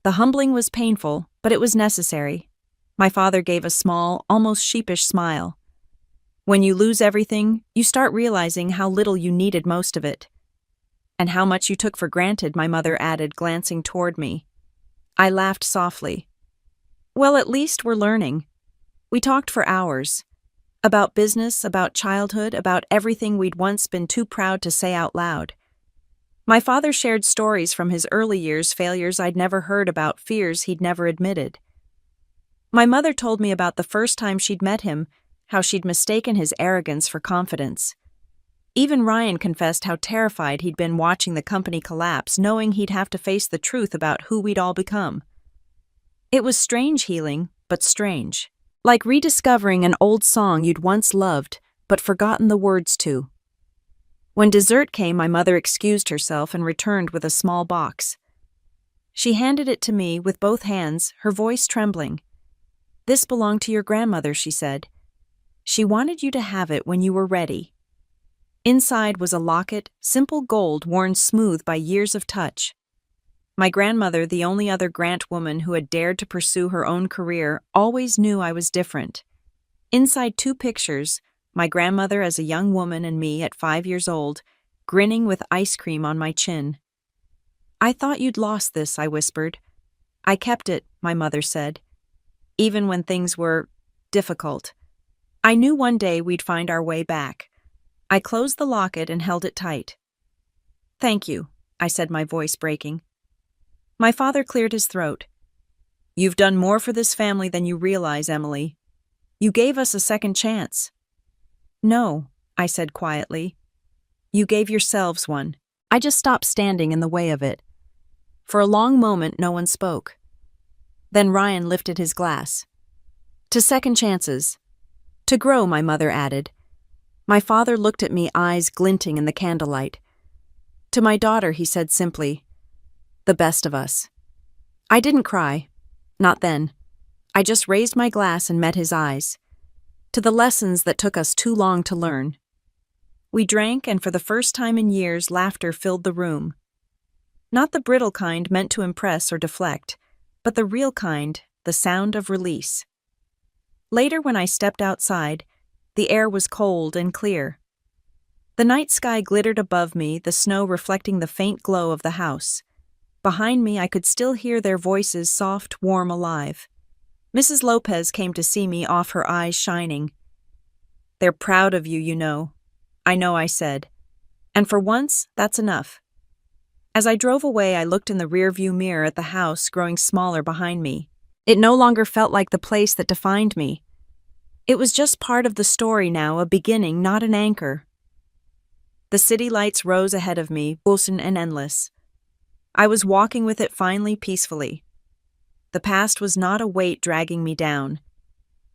The humbling was painful, but it was necessary. My father gave a small, almost sheepish smile. When you lose everything, you start realizing how little you needed most of it. And how much you took for granted, my mother added, glancing toward me. I laughed softly. Well, at least we're learning. We talked for hours. About business, about childhood, about everything we'd once been too proud to say out loud. My father shared stories from his early years, failures I'd never heard about, fears he'd never admitted. My mother told me about the first time she'd met him, how she'd mistaken his arrogance for confidence. Even Ryan confessed how terrified he'd been watching the company collapse, knowing he'd have to face the truth about who we'd all become. It was strange healing, but strange. Like rediscovering an old song you'd once loved, but forgotten the words to. When dessert came, my mother excused herself and returned with a small box. She handed it to me with both hands, her voice trembling. This belonged to your grandmother, she said. She wanted you to have it when you were ready. Inside was a locket, simple gold worn smooth by years of touch. My grandmother, the only other Grant woman who had dared to pursue her own career, always knew I was different. Inside 2 pictures, my grandmother as a young woman and me at 5 years old, grinning with ice cream on my chin. I thought you'd lost this, I whispered. I kept it, my mother said. Even when things were difficult. I knew one day we'd find our way back. I closed the locket and held it tight. Thank you, I said, my voice breaking. My father cleared his throat. You've done more for this family than you realize, Emily. You gave us a second chance. No, I said quietly. You gave yourselves one. I just stopped standing in the way of it. For a long moment, no one spoke. Then Ryan lifted his glass. To second chances. To grow, my mother added. My father looked at me, eyes glinting in the candlelight. To my daughter, he said simply. The best of us. I didn't cry. Not then. I just raised my glass and met his eyes. to the lessons that took us too long to learn. We drank, and for the first time in years, laughter filled the room. Not the brittle kind meant to impress or deflect, but the real kind, the sound of release. Later, when I stepped outside, the air was cold and clear. The night sky glittered above me, the snow reflecting the faint glow of the house. Behind me, I could still hear their voices, soft, warm, alive. Mrs. Lopez came to see me, off her eyes shining. "They're proud of you, you know." "I know," I said. "And for once, that's enough." As I drove away, I looked in the rearview mirror at the house growing smaller behind me. It no longer felt like the place that defined me. It was just part of the story now, a beginning, not an anchor. The city lights rose ahead of me, boson and endless. I was walking with it finally, peacefully. The past was not a weight dragging me down.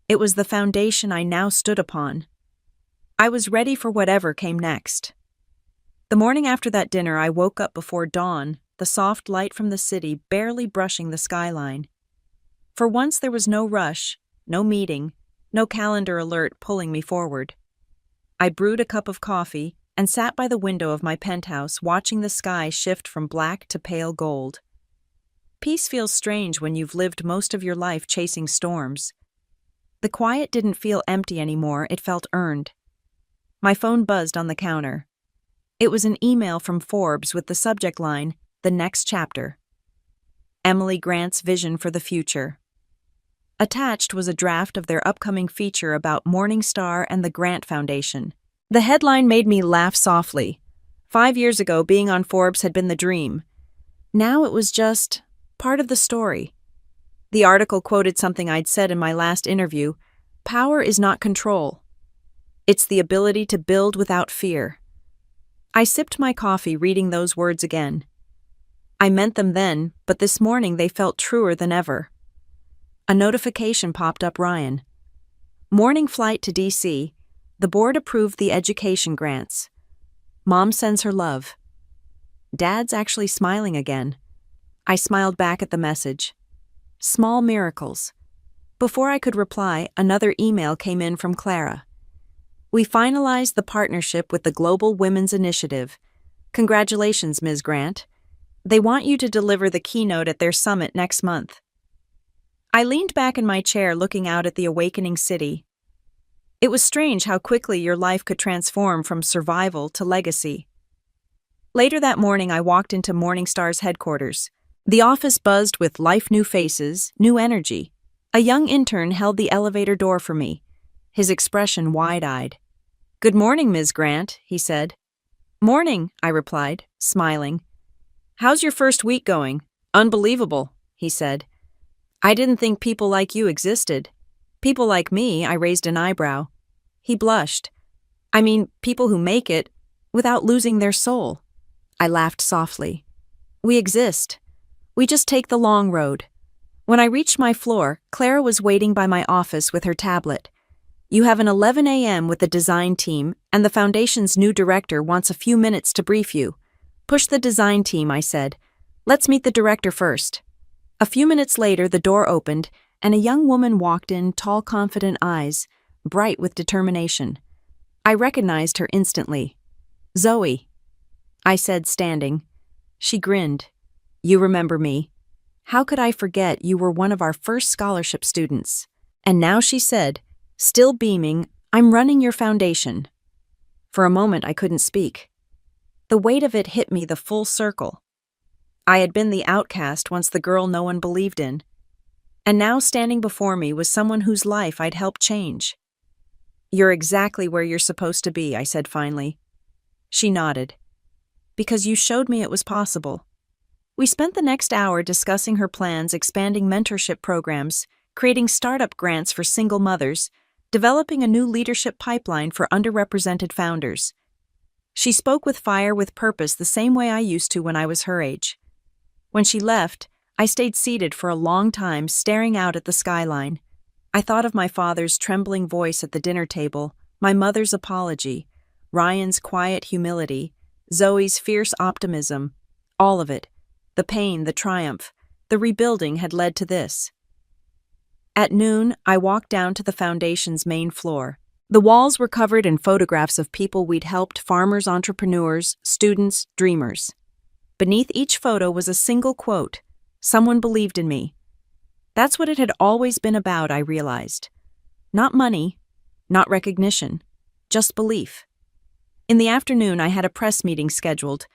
It was the foundation I now stood upon. I was ready for whatever came next. The morning after that dinner, I woke up before dawn, the soft light from the city barely brushing the skyline. For once there was no rush, no meeting, no calendar alert pulling me forward. I brewed a cup of coffee and sat by the window of my penthouse, watching the sky shift from black to pale gold. Peace feels strange when you've lived most of your life chasing storms. The quiet didn't feel empty anymore, it felt earned. My phone buzzed on the counter. It was an email from Forbes with the subject line, "The Next Chapter." Emily Grant's vision for the future. Attached was a draft of their upcoming feature about Morningstar and the Grant Foundation. The headline made me laugh softly. 5 years ago, being on Forbes had been the dream. Now it was just part of the story. The article quoted something I'd said in my last interview: "Power is not control. It's the ability to build without fear." I sipped my coffee, reading those words again. I meant them then, but this morning they felt truer than ever. A notification popped up: Ryan. Morning flight to D.C. The board approved the education grants. Mom sends her love. Dad's actually smiling again. I smiled back at the message. Small miracles. Before I could reply, another email came in from Clara. "We finalized the partnership with the Global Women's Initiative. Congratulations, Ms. Grant. They want you to deliver the keynote at their summit next month." I leaned back in my chair, looking out at the awakening city. It was strange how quickly your life could transform from survival to legacy. Later that morning, I walked into Morningstar's headquarters. The office buzzed with life, new faces, new energy. A young intern held the elevator door for me, his expression wide-eyed. "Good morning, Ms. Grant," he said. "Morning," I replied, smiling. "How's your first week going?" "Unbelievable," he said. "I didn't think people like you existed." "People like me?" I raised an eyebrow. He blushed. "I mean, people who make it without losing their soul." I laughed softly. "We exist. We just take the long road." When I reached my floor, Clara was waiting by my office with her tablet. "You have an 11 a.m. with the design team, and the foundation's new director wants a few minutes to brief you." "Push the design team," I said. "Let's meet the director first." A few minutes later, the door opened, and a young woman walked in, tall, confident eyes, bright with determination. I recognized her instantly. "Zoe," I said, standing. She grinned. "You remember me. How could I forget? You were one of our first scholarship students." And now she said, still beaming, "I'm running your foundation." For a moment, I couldn't speak. The weight of it hit me, the full circle. I had been the outcast, once the girl no one believed in. And now standing before me was someone whose life I'd helped change. "You're exactly where you're supposed to be," I said finally. She nodded. "Because you showed me it was possible." We spent the next hour discussing her plans, expanding mentorship programs, creating startup grants for single mothers, developing a new leadership pipeline for underrepresented founders. She spoke with fire, with purpose, the same way I used to when I was her age. When she left, I stayed seated for a long time, staring out at the skyline. I thought of my father's trembling voice at the dinner table, my mother's apology, Ryan's quiet humility, Zoe's fierce optimism. All of it, the pain, the triumph, the rebuilding, had led to this. At noon, I walked down to the foundation's main floor. The walls were covered in photographs of people we'd helped: farmers, entrepreneurs, students, dreamers. Beneath each photo was a single quote: "Someone believed in me." That's what it had always been about, I realized. Not money, not recognition, just belief. In the afternoon, I had a press meeting scheduled,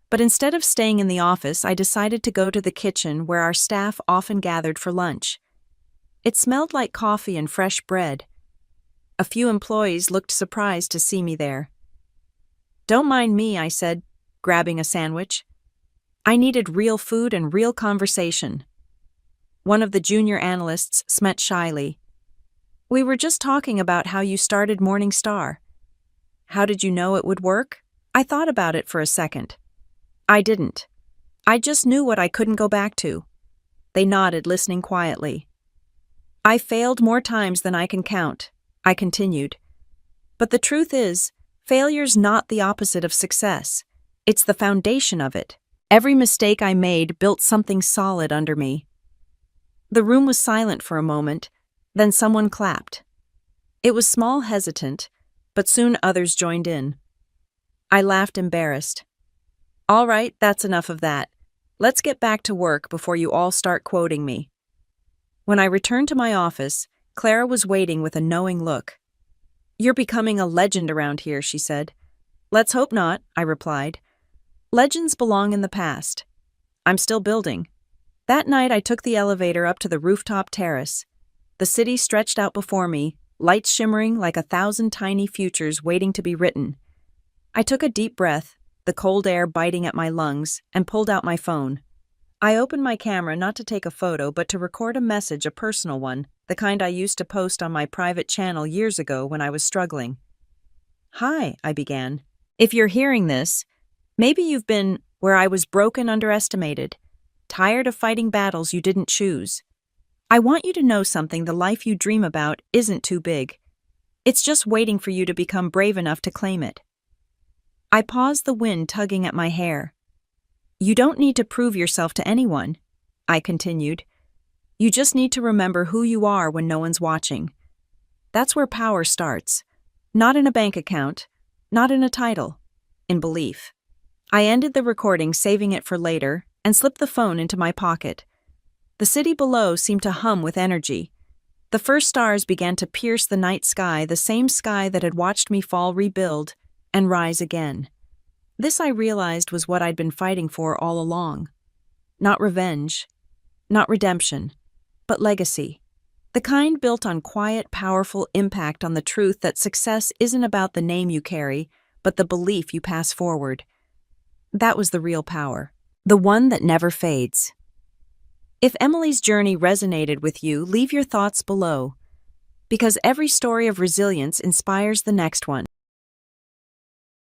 but instead of staying in the office, I decided to go to the kitchen where our staff often gathered for lunch. It smelled like coffee and fresh bread. A few employees looked surprised to see me there. "Don't mind me," I said, grabbing a sandwich. I needed real food and real conversation. One of the junior analysts smiled shyly. "We were just talking about how you started Morning Star." "How did you know it would work?" I thought about it for a second. I didn't. I just knew what I couldn't go back to. They nodded, listening quietly. "I failed more times than I can count," I continued. "But the truth is, failure's not the opposite of success. It's the foundation of it. Every mistake I made built something solid under me." The room was silent for a moment, then someone clapped. It was small, hesitant, but soon others joined in. I laughed, embarrassed. "All right, that's enough of that. Let's get back to work before you all start quoting me." When I returned to my office, Clara was waiting with a knowing look. "You're becoming a legend around here," she said. "Let's hope not," I replied. "Legends belong in the past. I'm still building." That night, I took the elevator up to the rooftop terrace. The city stretched out before me, lights shimmering like 1,000 tiny futures waiting to be written. I took a deep breath, the cold air biting at my lungs, and pulled out my phone. I opened my camera not to take a photo, but to record a message, a personal one, the kind I used to post on my private channel years ago when I was struggling. "Hi," I began. "If you're hearing this, maybe you've been where I was: broken, underestimated, tired of fighting battles you didn't choose. I want you to know something: the life you dream about isn't too big. It's just waiting for you to become brave enough to claim it." I paused, the wind tugging at my hair. "You don't need to prove yourself to anyone," I continued. "You just need to remember who you are when no one's watching. That's where power starts. Not in a bank account, not in a title, in belief." I ended the recording, saving it for later, and slipped the phone into my pocket. The city below seemed to hum with energy. The first stars began to pierce the night sky, the same sky that had watched me fall, rebuild, and rise again. This, I realized, was what I'd been fighting for all along. Not revenge, not redemption, but legacy. The kind built on quiet, powerful impact, on the truth that success isn't about the name you carry, but the belief you pass forward. That was the real power, the one that never fades. If Emily's journey resonated with you, leave your thoughts below, because every story of resilience inspires the next one.